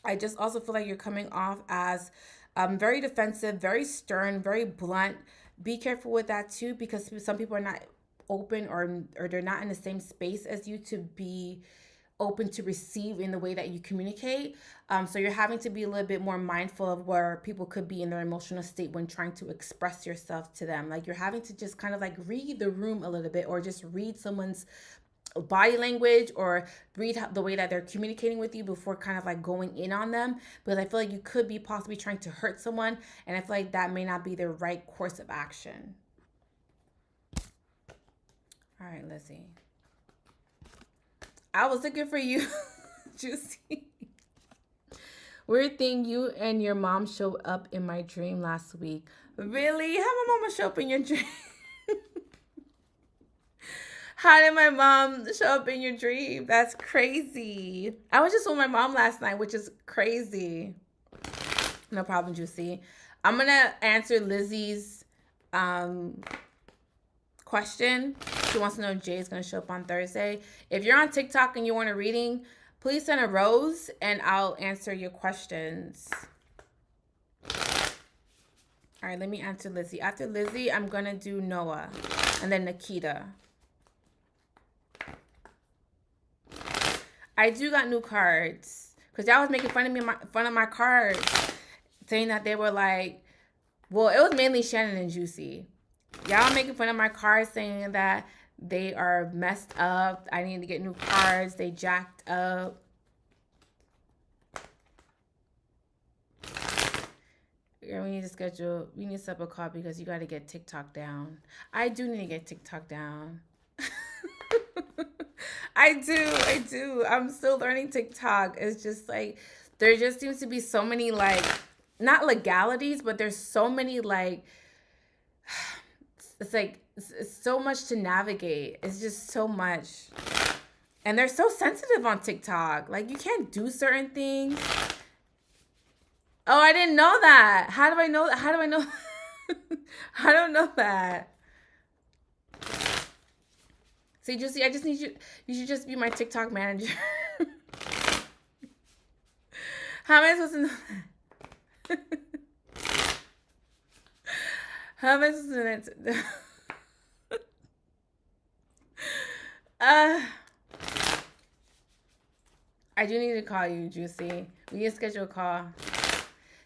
I just also feel like you're coming off as very defensive, very stern, very blunt. Be careful with that too, because some people are not open or they're not in the same space as you to be open to receive in the way that you communicate. So you're having to be a little bit more mindful of where people could be in their emotional state when trying to express yourself to them. Like you're having to just kind of like read the room a little bit, or just read someone's body language, or read the way that they're communicating with you before kind of like going in on them. Because I feel like you could be possibly trying to hurt someone, and I feel like that may not be the right course of action. All right, let's see. I was looking for you, Juicy. Weird thing, you and your mom showed up in my dream last week. Really? How my mama show up in your dream? How did my mom show up in your dream? That's crazy. I was just with my mom last night, which is crazy. No problem, Juicy. I'm going to answer Lizzie's question. She wants to know if Jay is going to show up on Thursday. If you're on TikTok and you want a reading, please send a rose and I'll answer your questions. All right, let me answer Lizzie. After Lizzie, I'm going to do Noah and then Nikita. I do got new cards because y'all was making fun of my cards, saying that they were like, well, it was mainly Shannon and Juicy. Y'all making fun of my cards, saying that they are messed up. I need to get new cards. They jacked up. Girl, we need to set up a call because you got to get TikTok down. I do need to get TikTok down. I do. I'm still learning TikTok. It's just like, there just seems to be so many, like, not legalities, but there's so many, like, it's like, it's so much to navigate. It's just so much. And they're so sensitive on TikTok. Like, you can't do certain things. Oh, I didn't know that. How do I know that? How do I know? I don't know that. See, Juicy, I just need you. You should just be my TikTok manager. How am I supposed to know that? How am I supposed to know that? I do need to call you, Juicy. We need to schedule a call.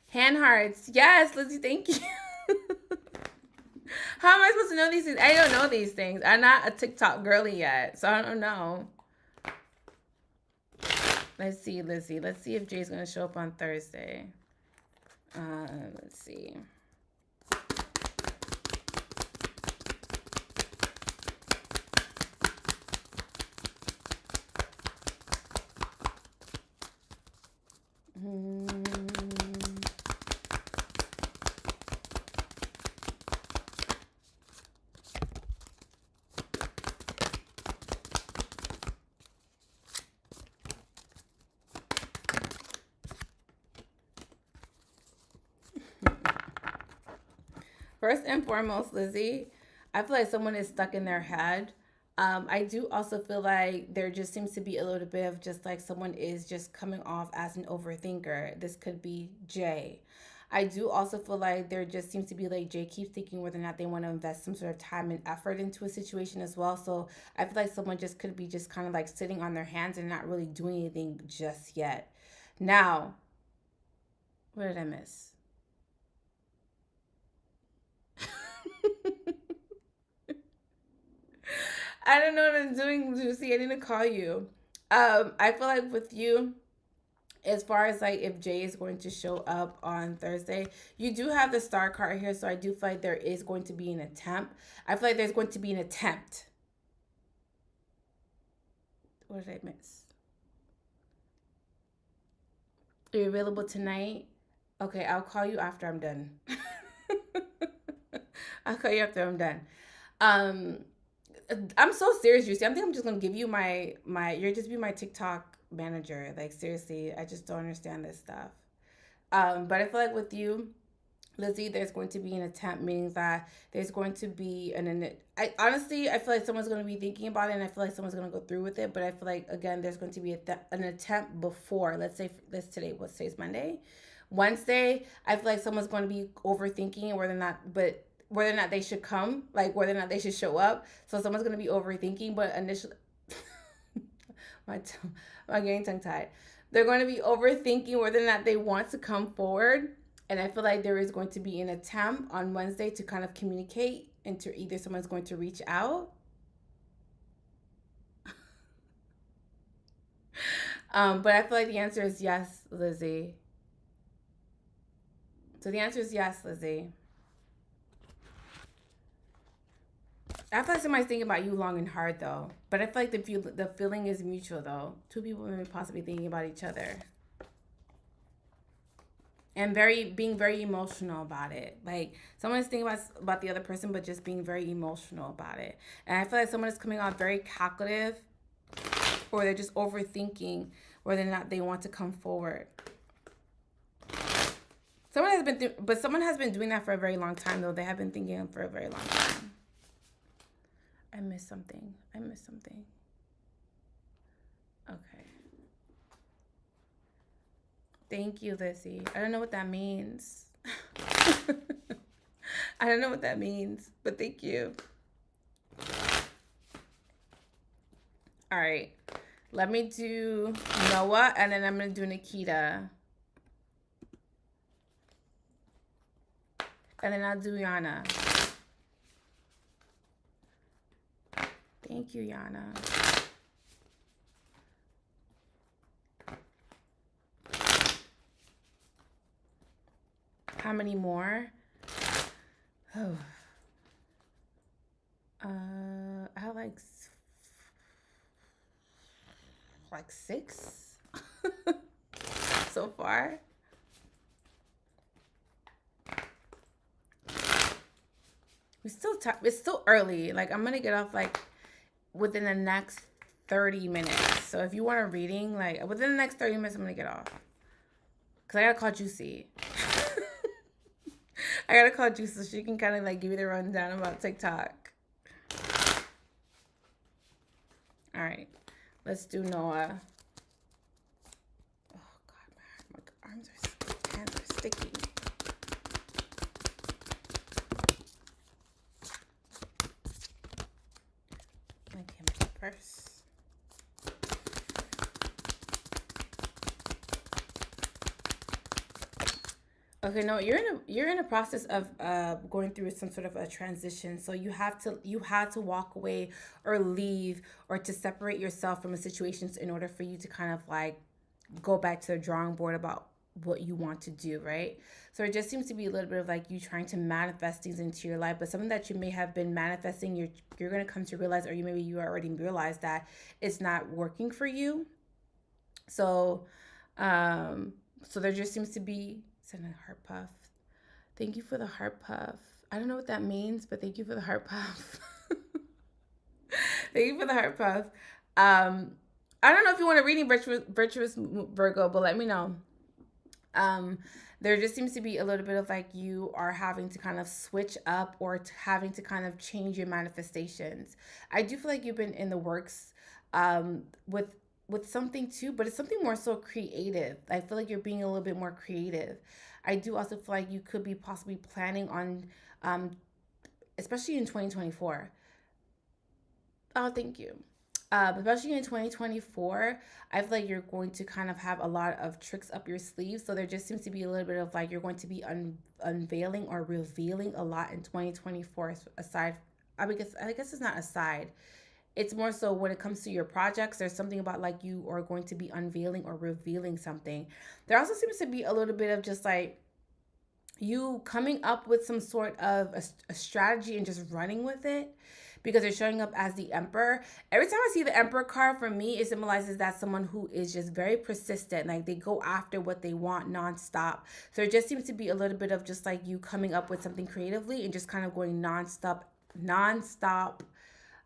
Hand hearts. Yes, Lizzie, thank you. How am I supposed to know these things? I don't know these things. I'm not a TikTok girly yet, so I don't know. Let's see, Lizzie. Let's see if Jay's going to show up on Thursday. Let's see. First and foremost, Lizzie, I feel like someone is stuck in their head. I do also feel like there just seems to be a little bit of just like someone is just coming off as an overthinker. This could be Jay. I do also feel like there just seems to be like Jay keeps thinking whether or not they want to invest some sort of time and effort into a situation as well. So I feel like someone just could be just kind of like sitting on their hands and not really doing anything just yet. Now, what did I miss? I don't know what I'm doing, Lucy. I need to call you. I feel like with you, as far as like if Jay is going to show up on Thursday, you do have the star card here, so I do feel like there is going to be an attempt. I feel like there's going to be an attempt. What did I miss? Are you available tonight? Okay, I'll call you after I'm done. I'll call you after I'm done. I'm so serious, Juicy. I think I'm just gonna give you my you're just be my TikTok manager. Like seriously, I just don't understand this stuff. But I feel like with you, Lizzie, there's going to be an attempt, meaning that there's going to be I honestly feel like someone's going to be thinking about it, and I feel like someone's going to go through with it. But I feel like again, there's going to be an attempt before. Let's say today's Monday, Wednesday. I feel like someone's going to be overthinking whether or not they should come, like whether or not they should show up. So someone's going to be overthinking, but initially, I'm getting tongue tied. They're going to be overthinking whether or not they want to come forward. And I feel like there is going to be an attempt on Wednesday to kind of communicate into either someone's going to reach out. But I feel like the answer is yes, Lizzie. So the answer is yes, Lizzie. I feel like somebody's thinking about you long and hard, though. But I feel like the feeling is mutual, though. Two people may be possibly thinking about each other. And being very emotional about it. Like, someone's thinking about the other person, but just being very emotional about it. And I feel like someone is coming off very calculative, or they're just overthinking whether or not they want to come forward. Someone has been doing that for a very long time, though. They have been thinking for a very long time. I missed something. Okay. Thank you, Lizzie. I don't know what that means. I don't know what that means, but thank you. All right. Let me do Noah, and then I'm going to do Nikita. And then I'll do Yana. Thank you, Yana. How many more? Oh. I have like 6 so far. It's still early. Like, I'm gonna get off like within the next 30 minutes. So if you want a reading, like within the next 30 minutes, I'm gonna get off. Cause I gotta call Juicy. I gotta call Juicy so she can kind of like give you the rundown about TikTok. All right, let's do Noah. Oh God, my hands are sticky. Okay, my purse. Okay, no, you're in a process of going through some sort of a transition. So you had to walk away or leave or to separate yourself from a situation in order for you to kind of like go back to the drawing board about what you want to do, right? So it just seems to be a little bit of like you trying to manifest things into your life, but something that you may have been manifesting, you're gonna come to realize, or maybe you already realized that it's not working for you. So, so there just seems to be send a heart puff. Thank you for the heart puff. I don't know what that means, but thank you for the heart puff. Thank you for the heart puff. I don't know if you want a reading, virtuous Virgo, but let me know. There just seems to be a little bit of like you are having to kind of switch up or having to kind of change your manifestations. I do feel like you've been in the works with something too, but it's something more so creative. I feel like you're being a little bit more creative. I do also feel like you could be possibly planning on, especially in 2024. Oh, thank you. Especially in 2024, I feel like you're going to kind of have a lot of tricks up your sleeve. So there just seems to be a little bit of like you're going to be unveiling or revealing a lot in 2024. Aside, I guess it's not aside. It's more so when it comes to your projects, there's something about like you are going to be unveiling or revealing something. There also seems to be a little bit of just like you coming up with some sort of a strategy and just running with it, because they're showing up as the Emperor. Every time I see the Emperor card, for me, it symbolizes that someone who is just very persistent. Like they go after what they want nonstop. So it just seems to be a little bit of just like you coming up with something creatively and just kind of going nonstop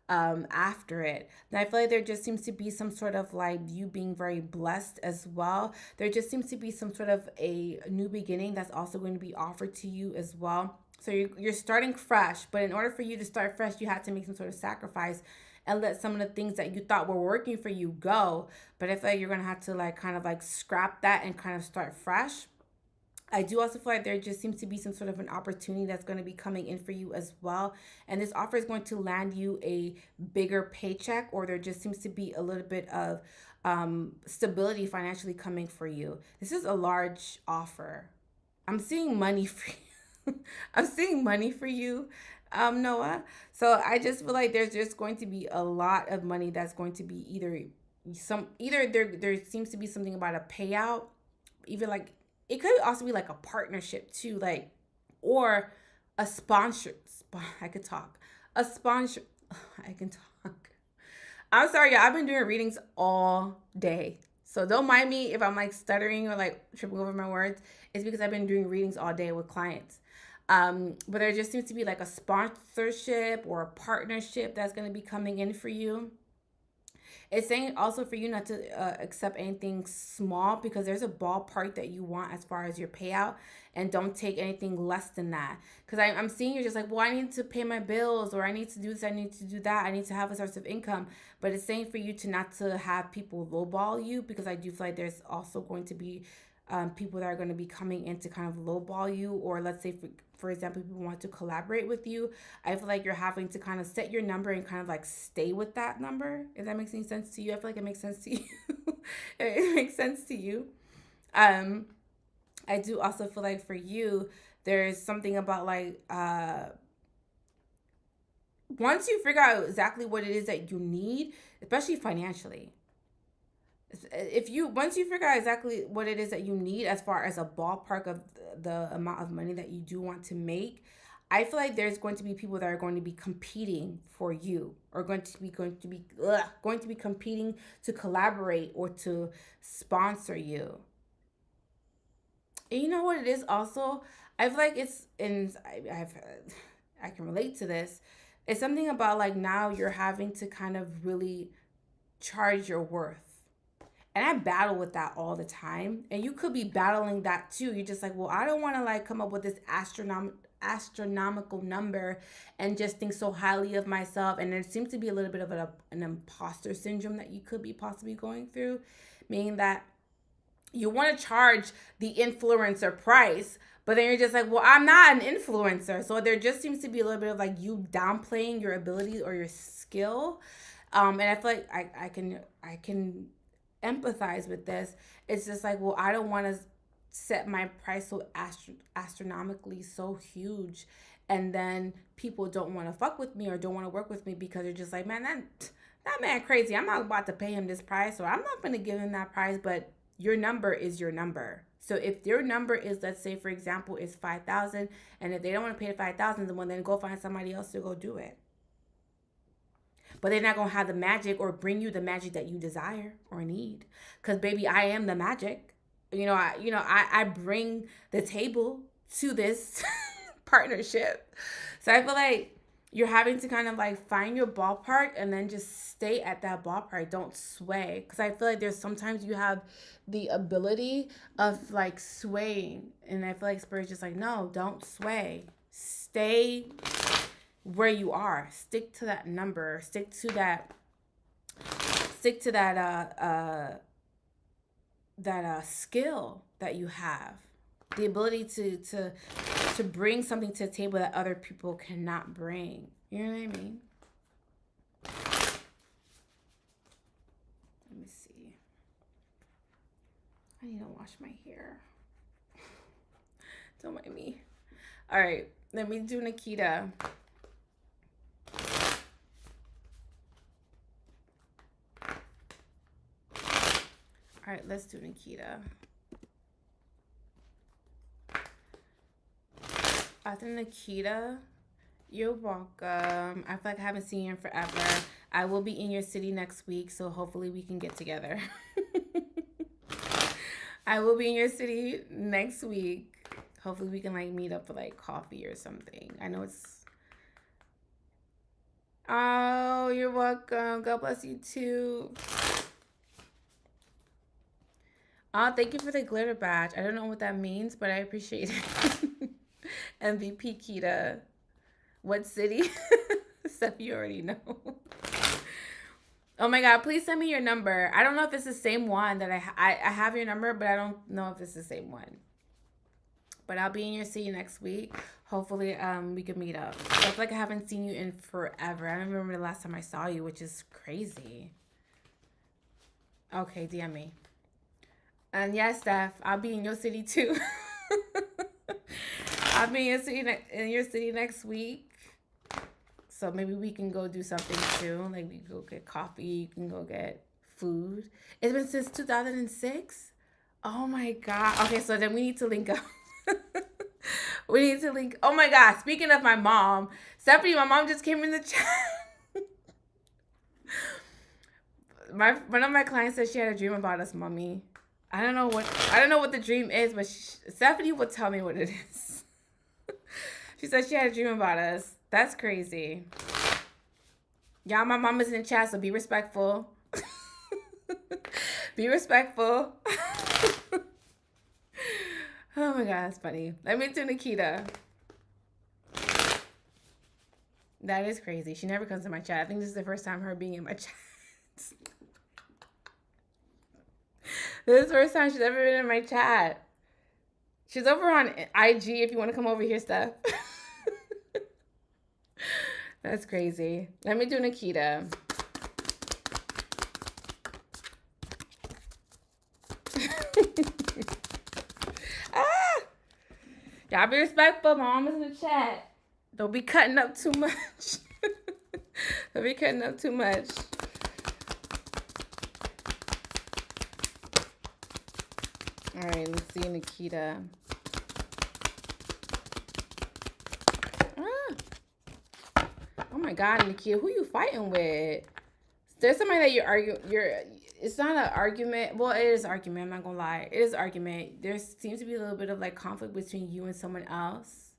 after it. And I feel like there just seems to be some sort of like you being very blessed as well. There just seems to be some sort of a new beginning that's also going to be offered to you as well. So you're starting fresh, but in order for you to start fresh, you had to make some sort of sacrifice and let some of the things that you thought were working for you go. But I feel like you're going to have to like kind of like scrap that and kind of start fresh. I do also feel like there just seems to be some sort of an opportunity that's going to be coming in for you as well. And this offer is going to land you a bigger paycheck, or there just seems to be a little bit of stability financially coming for you. This is a large offer. I'm seeing money for you. I'm seeing money for you, Noah. So I just feel like there's just going to be a lot of money that's going to be either there seems to be something about a payout, even like it could also be like a partnership too, like, or a sponsor. I could talk. A sponsor. I can talk. I'm sorry, y'all. I've been doing readings all day. So don't mind me if I'm like stuttering or like tripping over my words. It's because I've been doing readings all day with clients. But there just seems to be like a sponsorship or a partnership that's going to be coming in for you. It's saying also for you not to accept anything small, because there's a ballpark that you want as far as your payout, and don't take anything less than that. Because I'm seeing you're just like, well, I need to pay my bills, or I need to do this, I need to do that, I need to have a source of income. But it's saying for you to not to have people lowball you, because I do feel like there's also going to be people that are going to be coming in to kind of lowball you, or let's say for example, people want to collaborate with you. I feel like you're having to kind of set your number and kind of like stay with that number. If that makes any sense to you, I feel like it makes sense to you. It makes sense to you. I do also feel like for you, there's something about like once you figure out exactly what it is that you need, especially financially. if you once you figure out exactly what it is that you need as far as a ballpark of the amount of money that you do want to make, I feel like there's going to be people that are going to be competing for you, or going to be competing to collaborate or to sponsor you. And you know what it is also? I feel like it's in I can relate to this. It's something about like now you're having to kind of really charge your worth. And I battle with that all the time. And you could be battling that too. You're just like, well, I don't want to like come up with this astronomical number and just think so highly of myself. And there seems to be a little bit of an imposter syndrome that you could be possibly going through, meaning that you want to charge the influencer price, but then you're just like, well, I'm not an influencer. So there just seems to be a little bit of like you downplaying your abilities or your skill. And I feel like I can empathize with this. It's just like, well, I don't want to set my price so astronomically so huge, and then people don't want to fuck with me or don't want to work with me because they're just like, man, that man crazy. I'm not about to pay him this price, or I'm not going to give him that price. But your number is your number. So if your number is, let's say for example, is 5,000, and if they don't want to pay the 5,000, then go find somebody else to go do it. But they're not going to have the magic or bring you the magic that you desire or need. Because, baby, I am the magic. I bring the table to this partnership. So I feel like you're having to kind of like find your ballpark and then just stay at that ballpark. Don't sway. Because I feel like there's sometimes you have the ability of like swaying. And I feel like Spirit's just like, no, don't sway. Stay where you are. Stick to that number. Stick to that skill that you have. The ability to bring something to the table that other people cannot bring. You know what I mean? Let me see. I need to wash my hair. Don't mind me. All right, let me do Nikita. All right, let's do Nikita. After Nikita, you're welcome. I feel like I haven't seen you in forever. I will be in your city next week, so hopefully we can get together. I will be in your city next week. Hopefully we can like meet up for like coffee or something. I know it's... Oh, you're welcome. God bless you too. Oh, thank you for the glitter badge. I don't know what that means, but I appreciate it. MVP Kita. What city? Stuff you already know. Oh my God, please send me your number. I don't know if it's the same one that I have your number, but I don't know if it's the same one. But I'll be in your city next week. Hopefully we can meet up. I feel like I haven't seen you in forever. I don't remember the last time I saw you, which is crazy. Okay, DM me. And yes, Steph, I'll be in your city too. I'll be in your city next week. So maybe we can go do something too. Like we can go get coffee. You can go get food. It's been since 2006. Oh my God. Okay, so then we need to link up. We need to link. Oh my God. Speaking of my mom, Stephanie, my mom just came in the chat. One of my clients said she had a dream about us, mommy. I don't know what the dream is, but Stephanie will tell me what it is. She said she had a dream about us. That's crazy. Y'all, my mom is in the chat, so be respectful. Be respectful. Oh my God, that's funny. Let me do Nikita. That is crazy. She never comes to my chat. I think this is the first time her being in my chat. This is the first time she's ever been in my chat. She's over on IG if you want to come over here, Steph. That's crazy. Let me do Nikita. Y'all be respectful. My mom is in the chat. Don't be cutting up too much. Don't be cutting up too much. All right, let's see, Nikita. Oh my God, Nikita, who you fighting with? There's somebody that it's not an argument. Well, it is argument. I'm not gonna lie. It is argument. There seems to be a little bit of like conflict between you and someone else.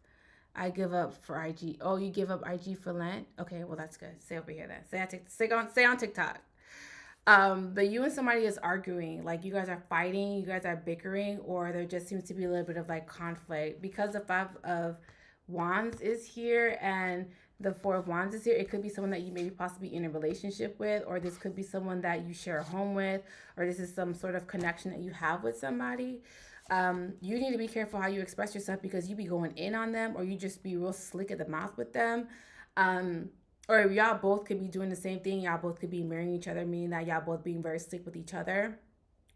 I give up for IG. Oh, you give up IG for Lent? Okay, well that's good. Stay over here then. Stay on TikTok. But you and somebody is arguing, like you guys are fighting, you guys are bickering, or there just seems to be a little bit of like conflict because the Five of Wands is here and the Four of Wands is here. It could be someone that you maybe possibly in a relationship with, or this could be someone that you share a home with, or this is some sort of connection that you have with somebody. You need to be careful how you express yourself because you be going in on them, or you just be real slick at the mouth with them. Or y'all both could be doing the same thing. Y'all both could be marrying each other, meaning that y'all both being very slick with each other.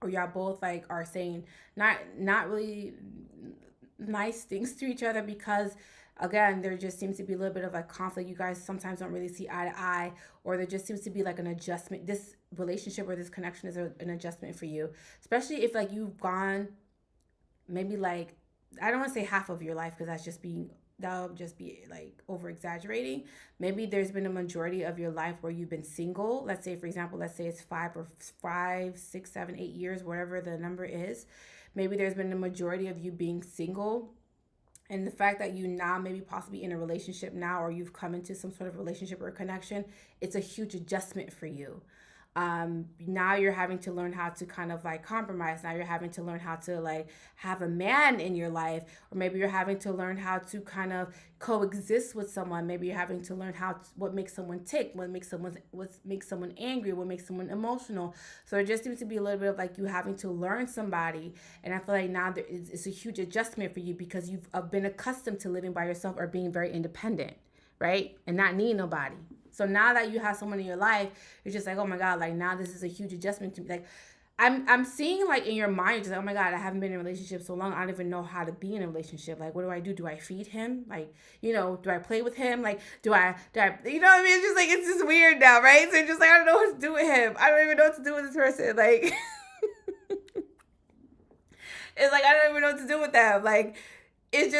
Or y'all both like are saying not really nice things to each other because again, there just seems to be a little bit of like conflict. You guys sometimes don't really see eye to eye, or there just seems to be like an adjustment. This relationship or this connection is an adjustment for you, especially if like you've gone maybe like, I don't want to say half of your life because that'll just be like over exaggerating. Maybe there's been a majority of your life where you've been single. Let's say, for example, let's say it's 5, 6, 7, 8 years, whatever the number is. Maybe there's been a majority of you being single. And the fact that you now maybe possibly in a relationship now, or you've come into some sort of relationship or connection, it's a huge adjustment for you. Now you're having to learn how to kind of like compromise. Now you're having to learn how to like have a man in your life, or maybe you're having to learn how to kind of coexist with someone. Maybe you're having to learn what makes someone tick, what makes someone angry, what makes someone emotional. So it just seems to be a little bit of like you having to learn somebody. And I feel like now it's a huge adjustment for you because you've been accustomed to living by yourself or being very independent, right? And not needing nobody. So now that you have someone in your life, you're just like, oh my God, like now this is a huge adjustment to me. Like I'm seeing like in your mind, you're just like, oh my God, I haven't been in a relationship so long. I don't even know how to be in a relationship. Like, what do I do? Do I feed him? Like, do I play with him? Like, do I, you know what I mean? It's just like, it's just weird now, right? So you're just like, I don't know what to do with him. I don't even know what to do with this person. Like, it's like, I don't even know what to do with them. Like, it's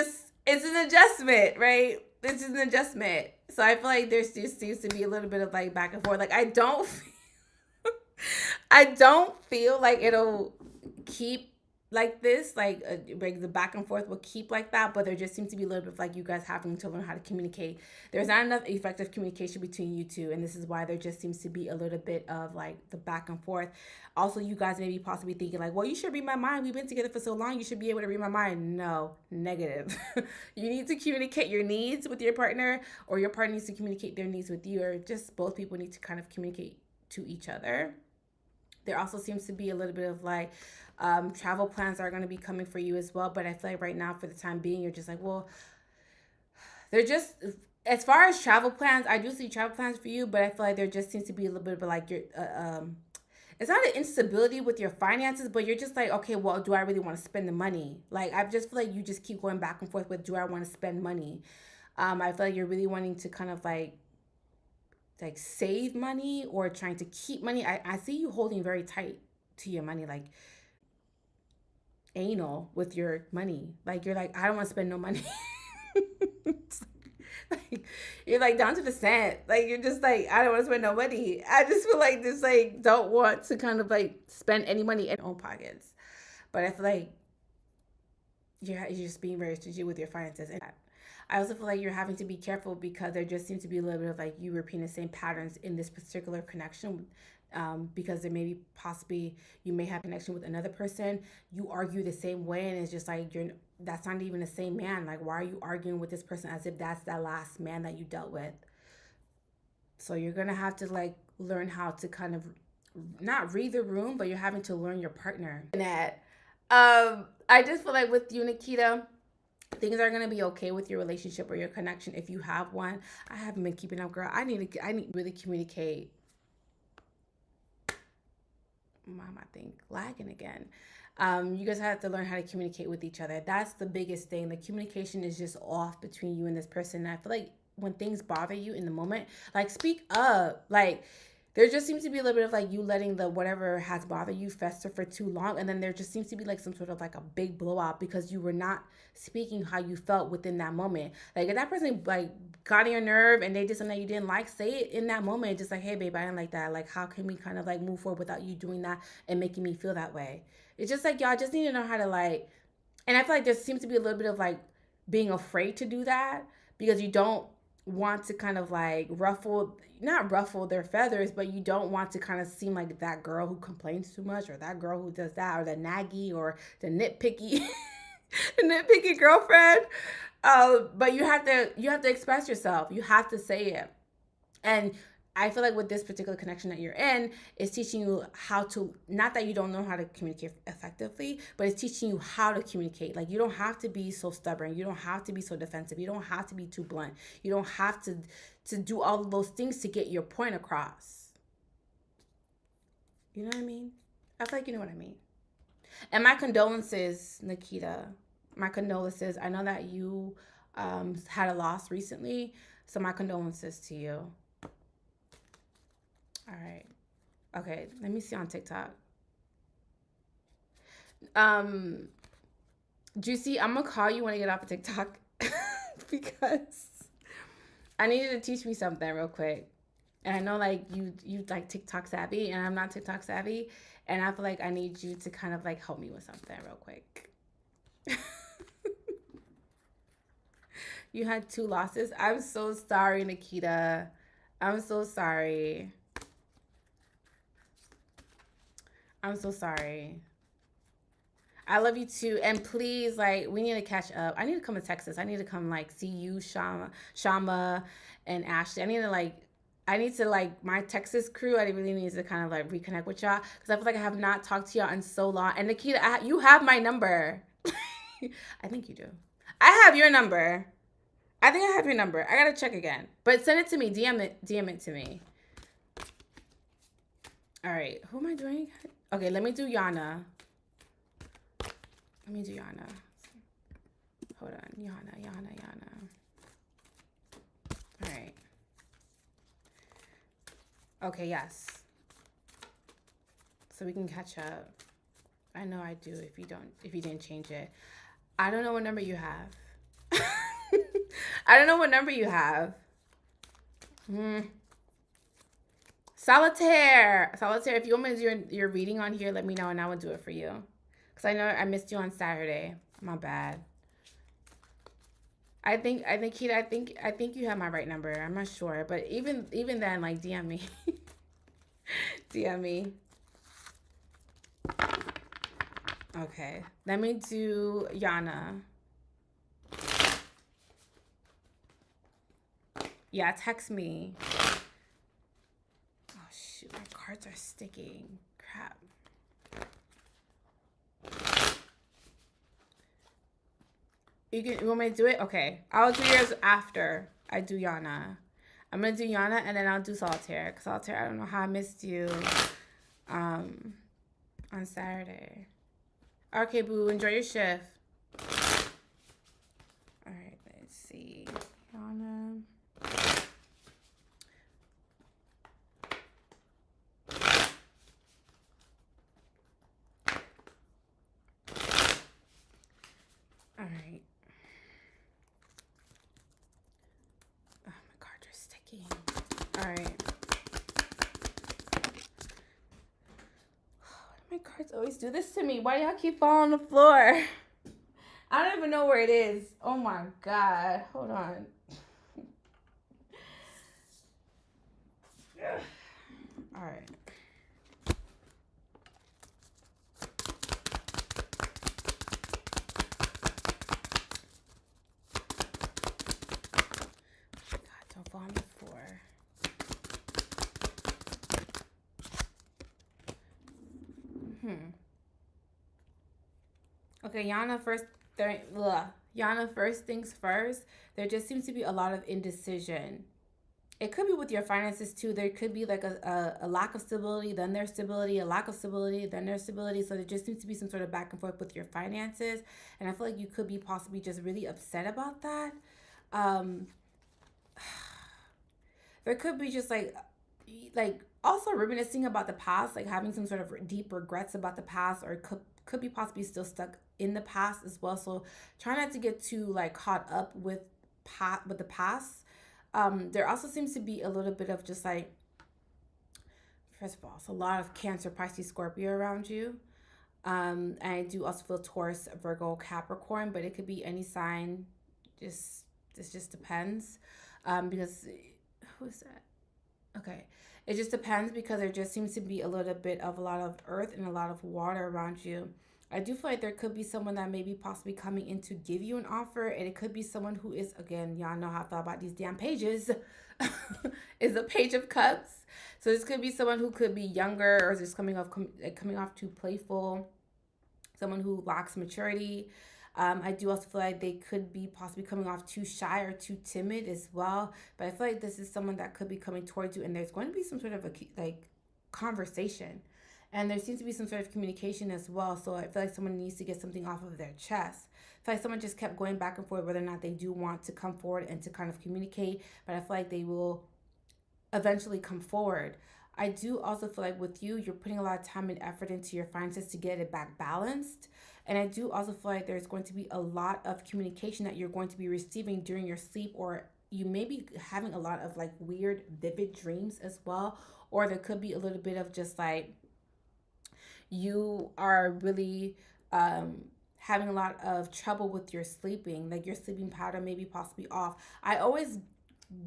an adjustment, right? It's just an adjustment. So I feel like there just seems to be a little bit of like back and forth. Like I don't feel like it'll keep like this, like the back and forth will keep like that, but there just seems to be a little bit of like you guys having to learn how to communicate. There's not enough effective communication between you two, and this is why there just seems to be a little bit of like the back and forth. Also, you guys may be possibly thinking like, well, you should read my mind. We've been together for so long. You should be able to read my mind. No, negative. You need to communicate your needs with your partner, or your partner needs to communicate their needs with you, or just both people need to kind of communicate to each other. There also seems to be a little bit of like travel plans are going to be coming for you as well. But I feel like right now, for the time being, you're just like, well, they're just, as far as travel plans, I do see travel plans for you, but I feel like there just seems to be a little bit of like your, it's not an instability with your finances, but you're just like, okay, well, do I really want to spend the money? Like, I just feel like you just keep going back and forth with, do I want to spend money? I feel like you're really wanting to kind of like save money or trying to keep money. I see you holding very tight to your money, like anal with your money. Like you're like, I don't want to spend no money. Like, you're like down to the cent. Like you're just like, I don't want to spend no money. I just feel like this like don't want to kind of like spend any money in your own pockets. But I feel like you're just being very strategic with your finances. And I also feel like you're having to be careful because there just seems to be a little bit of like you repeating the same patterns in this particular connection. Because there may be possibly you may have connection with another person, you argue the same way, and it's just like that's not even the same man. Like, why are you arguing with this person as if that's that last man that you dealt with? So you're gonna have to like learn how to kind of not read the room, but you're having to learn your partner. And that I just feel like with you, Nikita, things are gonna be okay with your relationship or your connection if you have one. I haven't been keeping up, girl. I need to really communicate. Mom, I think lagging again. You guys have to learn how to communicate with each other. That's the biggest thing. The communication is just off between you and this person. And I feel like when things bother you in the moment, like speak up. Like there just seems to be a little bit of like you letting the whatever has bothered you fester for too long, and then there just seems to be like some sort of like a big blowout because you were not speaking how you felt within that moment. Like if that person like got on your nerve and they did something that you didn't like, say it in that moment. Just like, hey babe, I didn't like that. Like how can we kind of like move forward without you doing that and making me feel that way? It's just like y'all just need to know how to like, and I feel like there seems to be a little bit of like being afraid to do that because you don't want to kind of like not ruffle their feathers, but you don't want to kind of seem like that girl who complains too much, or that girl who does that, or the naggy, or the nitpicky the nitpicky girlfriend. But you have to express yourself. You have to say it. And I feel like with this particular connection that you're in, is teaching you how to, not that you don't know how to communicate effectively, but it's teaching you how to communicate. Like you don't have to be so stubborn. You don't have to be so defensive. You don't have to be too blunt. You don't have to do all of those things to get your point across. You know what I mean? I feel like you know what I mean. And my condolences, Nikita. My condolences. I know that you had a loss recently, so my condolences to you. All right. Okay, let me see on TikTok. Juicy, I'm gonna call you when I get off of TikTok because I need you to teach me something real quick. And I know like you like TikTok savvy, and I'm not TikTok savvy, and I feel like I need you to kind of like help me with something real quick. You had 2 losses. I'm so sorry, Nikita. I'm so sorry. I'm so sorry. I love you too. And please, like, we need to catch up. I need to come to Texas. I need to come, like, see you, Shama, and Ashley. I need to, like, my Texas crew, I really need to kind of, like, reconnect with y'all. Because I feel like I have not talked to y'all in so long. And Nikita, you have my number. I think you do. I have your number. I think I have your number. I got to check again. But send it to me. DM it to me. All right. Who am I doing? Okay, let me do Yana. Hold on. Yana. All right. Okay, yes. So we can catch up. I know I do if you didn't change it. I don't know what number you have. I don't know what number you have. Solitaire, if you want me to do your reading on here, let me know and I will do it for you. Because I know I missed you on Saturday. My bad. I think you have my right number. I'm not sure. But even then, like, DM me. DM me. Okay. Let me do Yana. Yeah, text me. Oh, shoot. My cards are sticking. Crap. You want me to do it? Okay. I'll do yours after I do Yana. I'm going to do Yana and then I'll do Solitaire. Because Solitaire, I don't know how I missed you on Saturday. Okay, boo. Enjoy your shift. All right. Let's see. Yana. All right. Oh, my cards are sticky. All right. My cards always do this to me. Why do y'all keep falling on the floor? I don't even know where it is. Oh my God. Hold on. All right. God, don't fall on the floor. Okay, Yana, first things first. There just seems to be a lot of indecision. It could be with your finances too. There could be like a lack of stability, then there's stability, a lack of stability, then there's stability. So there just seems to be some sort of back and forth with your finances. And I feel like you could be possibly just really upset about that. There could be just like also reminiscing about the past, like having some sort of deep regrets about the past, or could be possibly still stuck in the past as well. So try not to get too like caught up with the past. There also seems to be a little bit of just like, first of all, it's a lot of Cancer, Pisces, Scorpio around you. And I do also feel Taurus, Virgo, Capricorn, but it could be any sign. Just this just depends. Because who is that? Okay. It just depends because there just seems to be a little bit of a lot of earth and a lot of water around you. I do feel like there could be someone that may be possibly coming in to give you an offer, and it could be someone who is, again, y'all know how I feel about these damn pages, is a Page of Cups. So this could be someone who could be younger or just coming off too playful, someone who lacks maturity. I do also feel like they could be possibly coming off too shy or too timid as well. But I feel like this is someone that could be coming towards you, and there's going to be some sort of a like conversation, and there seems to be some sort of communication as well. So I feel like someone needs to get something off of their chest. I feel like someone just kept going back and forth whether or not they do want to come forward and to kind of communicate, but I feel like they will eventually come forward. I do also feel like with you, you're putting a lot of time and effort into your finances to get it back balanced. And I do also feel like there's going to be a lot of communication that you're going to be receiving during your sleep, or you may be having a lot of like weird, vivid dreams as well. Or there could be a little bit of just like you are really having a lot of trouble with your sleeping, like your sleeping pattern may be possibly off. I always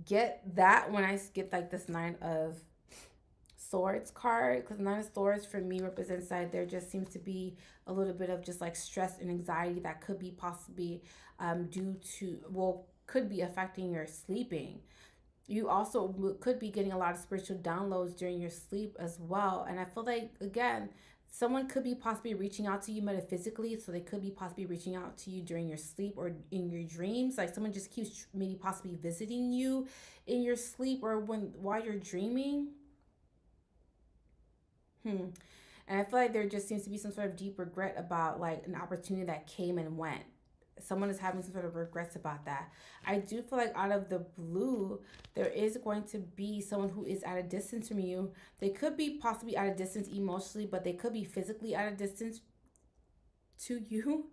get that when I get like this Nine of Swords card, because Nine of Swords for me represents that there just seems to be a little bit of just like stress and anxiety that could be possibly due to, well, could be affecting your sleeping. You also could be getting a lot of spiritual downloads during your sleep as well. And I feel like, again, someone could be possibly reaching out to you metaphysically. So they could be possibly reaching out to you during your sleep or in your dreams. Like someone just keeps maybe possibly visiting you in your sleep or while you're dreaming. And I feel like there just seems to be some sort of deep regret about like an opportunity that came and went. Someone is having some sort of regrets about that. I do feel like out of the blue, there is going to be someone who is at a distance from you. They could be possibly at a distance emotionally, but they could be physically at a distance to you.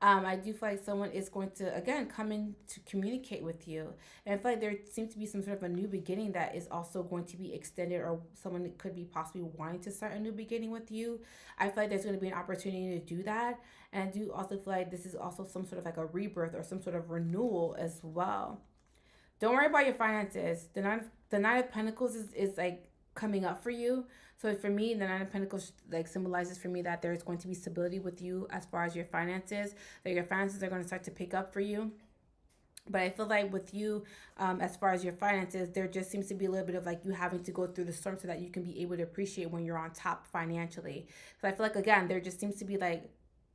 I do feel like someone is going to, again, come in to communicate with you. And I feel like there seems to be some sort of a new beginning that is also going to be extended, or someone that could be possibly wanting to start a new beginning with you. I feel like there's going to be an opportunity to do that. And I do also feel like this is also some sort of like a rebirth or some sort of renewal as well. Don't worry about your finances. The Nine of Pentacles is like coming up for you. So for me, the Nine of Pentacles like symbolizes for me that there's going to be stability with you as far as your finances, that your finances are going to start to pick up for you. But I feel like with you, as far as your finances, there just seems to be a little bit of like you having to go through the storm so that you can be able to appreciate when you're on top financially. So I feel like, again, there just seems to be like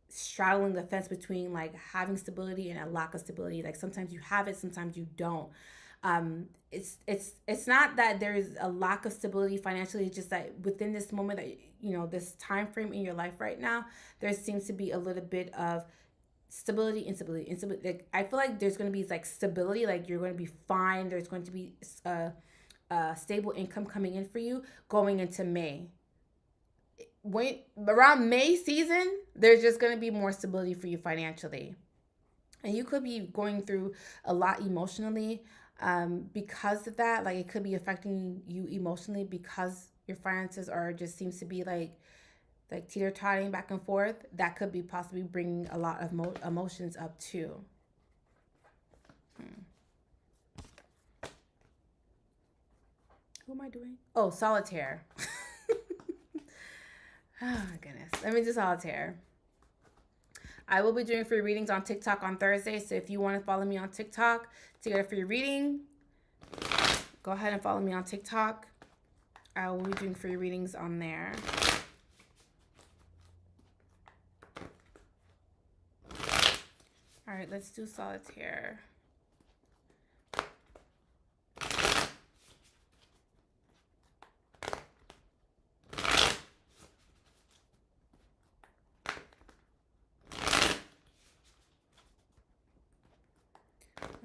straddling the fence between like having stability and a lack of stability. Like sometimes you have it, sometimes you don't. It's not that there's a lack of stability financially. It's just that within this moment that, you know, this time frame in your life right now, there seems to be a little bit of stability, instability. Like, I feel like there's going to be like stability, like you're going to be fine. There's going to be a stable income coming in for you going into May. When around May season, there's just going to be more stability for you financially. And you could be going through a lot emotionally because of that. Like it could be affecting you emotionally because your finances are just seems to be like teeter-totting back and forth. That could be possibly bringing a lot of emotions up too. Who am I doing? Oh, solitaire. Oh my goodness. Let me do solitaire. I will be doing free readings on TikTok on Thursday. So if you want to follow me on TikTok to get a free reading, go ahead and follow me on TikTok. I will be doing free readings on there. All right, let's do solitaire.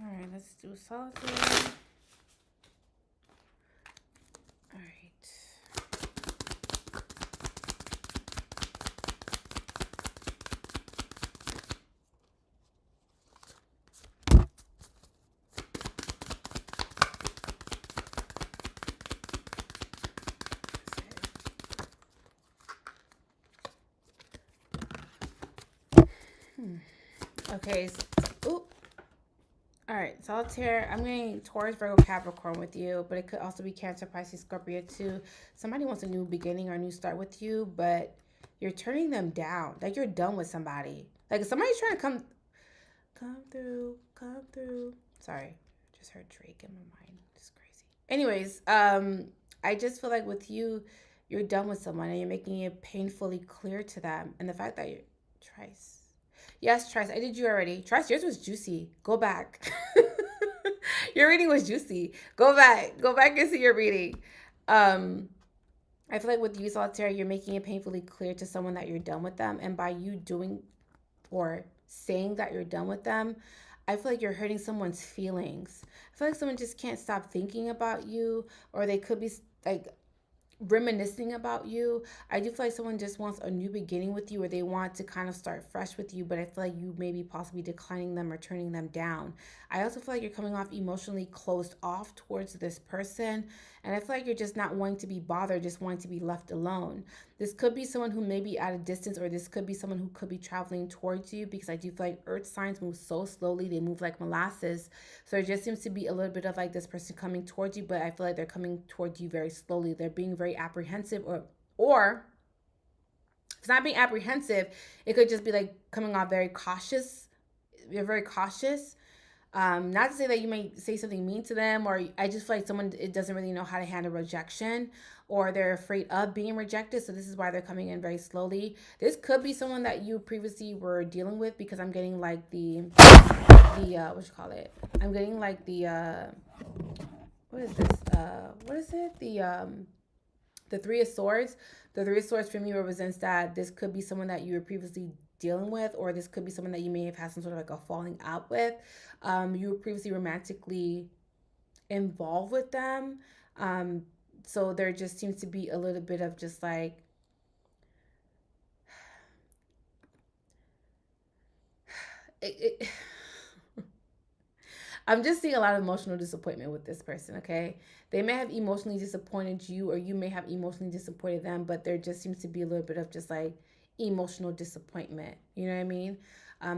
All right, let's do solitaire. All right. Okay. Ooh. All right, Solitaire. I'm getting Taurus, Virgo, Capricorn with you, but it could also be Cancer, Pisces, Scorpio too. Somebody wants a new beginning or a new start with you, but you're turning them down. Like you're done with somebody. Like somebody's trying to come through. Sorry, just heard Drake in my mind. It's crazy. Anyways, I just feel like with you, you're done with someone and you're making it painfully clear to them. And the fact that you're Trice. Yes, Trice, I did you already. Trice, yours was juicy. Go back. Your reading was juicy. Go back. Go back and see your reading. I feel like with you, Solitaire, you're making it painfully clear to someone that you're done with them. And by you doing or saying that you're done with them, I feel like you're hurting someone's feelings. I feel like someone just can't stop thinking about you, or they could be like reminiscing about you. I do feel like someone just wants a new beginning with you, or they want to kind of start fresh with you, but I feel like you may be possibly declining them or turning them down. I also feel like you're coming off emotionally closed off towards this person, and I feel like you're just not wanting to be bothered, just wanting to be left alone. This could be someone who may be at a distance, or this could be someone who could be traveling towards you, because I do feel like earth signs move so slowly, they move like molasses. So there just seems to be a little bit of like this person coming towards you, but I feel like they're coming towards you very slowly. They're being very apprehensive, or if it's not being apprehensive, it could just be like coming off very cautious. You're very cautious. Not to say that you may say something mean to them, or I just feel like someone, it doesn't really know how to handle rejection, or they're afraid of being rejected. So this is why they're coming in very slowly. This could be someone that you previously were dealing with, because I'm getting like the what you call it? I'm getting like the what is this? What is it? The Three of Swords. The Three of Swords for me represents that this could be someone that you were previously dealing with, or this could be someone that you may have had some sort of like a falling out with. You were previously romantically involved with them. So there just seems to be a little bit of just like it I'm just seeing a lot of emotional disappointment with this person, okay? They may have emotionally disappointed you, or you may have emotionally disappointed them, but there just seems to be a little bit of just like emotional disappointment. You know what I mean?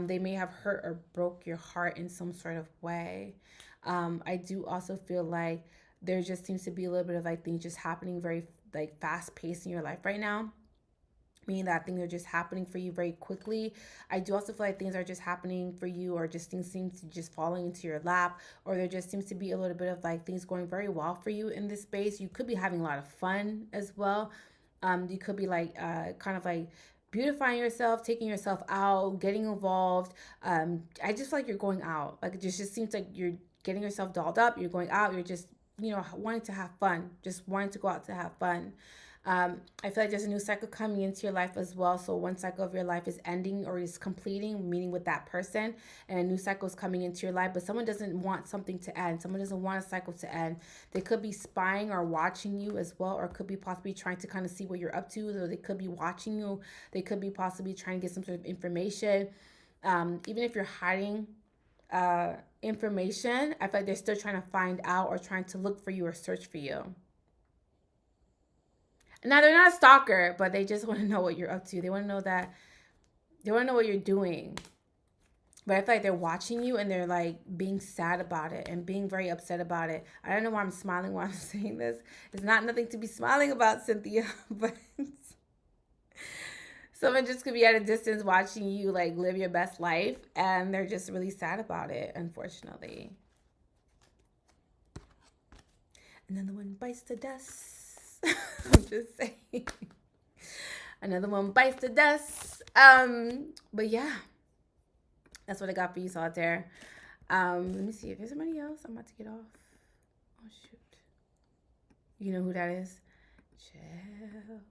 They may have hurt or broke your heart in some sort of way. I do also feel like there just seems to be a little bit of like things just happening very like fast paced in your life right now, meaning that things are just happening for you very quickly. I do also feel like things are just happening for you, or just things seem to just falling into your lap, or there just seems to be a little bit of like things going very well for you in this space. You could be having a lot of fun as well. You could be like kind of like beautifying yourself, taking yourself out, getting involved. I just feel like you're going out. Like it just seems like you're getting yourself dolled up. You're going out. You're just, wanting to have fun, just wanting to go out to have fun. I feel like there's a new cycle coming into your life as well. So one cycle of your life is ending or is completing, meaning with that person, and a new cycle is coming into your life. But someone doesn't want something to end. Someone doesn't want a cycle to end. They could be spying or watching you as well, or could be possibly trying to kind of see what you're up to. So they could be watching you. They could be possibly trying to get some sort of information. Even if you're hiding information, I feel like they're still trying to find out, or trying to look for you or search for you. Now, they're not a stalker, but they just want to know what you're up to. They want to know what you're doing. But I feel like they're watching you, and they're like being sad about it and being very upset about it. I don't know why I'm smiling while I'm saying this. It's not nothing to be smiling about, Cynthia, but someone just could be at a distance watching you like live your best life, and they're just really sad about it, unfortunately. Another one bites the dust. I'm just saying. Another one bites the dust. But yeah, that's what I got for you, Solitaire. Let me see if there's somebody else. I'm about to get off. Oh shoot. You know who that is? Chill.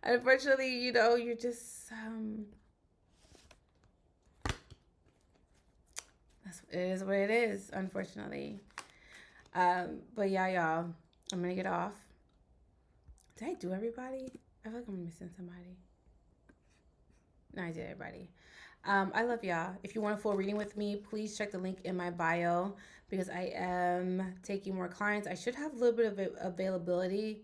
Unfortunately, you're just it is what it is, unfortunately. But yeah, y'all, I'm gonna get off. Did I do everybody? I feel like I'm missing somebody. No, I did everybody. I love y'all. If you want a full reading with me, please check the link in my bio, because I am taking more clients. I should have a little bit of availability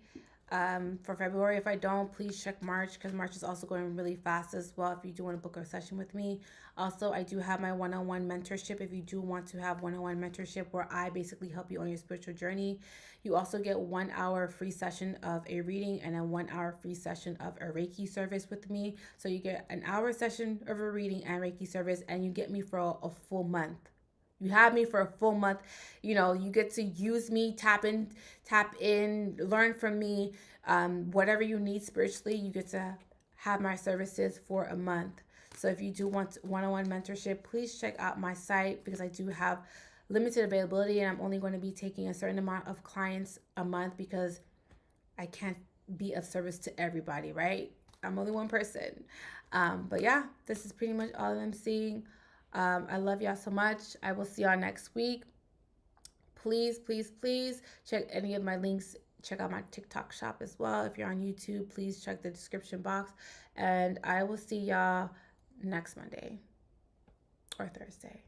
For February, if I don't, please check March, because March is also going really fast as well if you do want to book a session with me. Also, I do have my one-on-one mentorship if you do want to have one-on-one mentorship, where I basically help you on your spiritual journey. You also get 1 hour free session of a reading and a 1 hour free session of a Reiki service with me. So you get an hour session of a reading and Reiki service, and you get me for a full month. You have me for a full month. You know, you get to use me, tap in, learn from me. Whatever you need spiritually, you get to have my services for a month. So if you do want one-on-one mentorship, please check out my site, because I do have limited availability, and I'm only going to be taking a certain amount of clients a month, because I can't be of service to everybody, right? I'm only one person. But yeah, this is pretty much all that I'm seeing. I love y'all so much. I will see y'all next week. Please, please, please check any of my links. Check out my TikTok shop as well. If you're on YouTube, please check the description box. And I will see y'all next Monday or Thursday.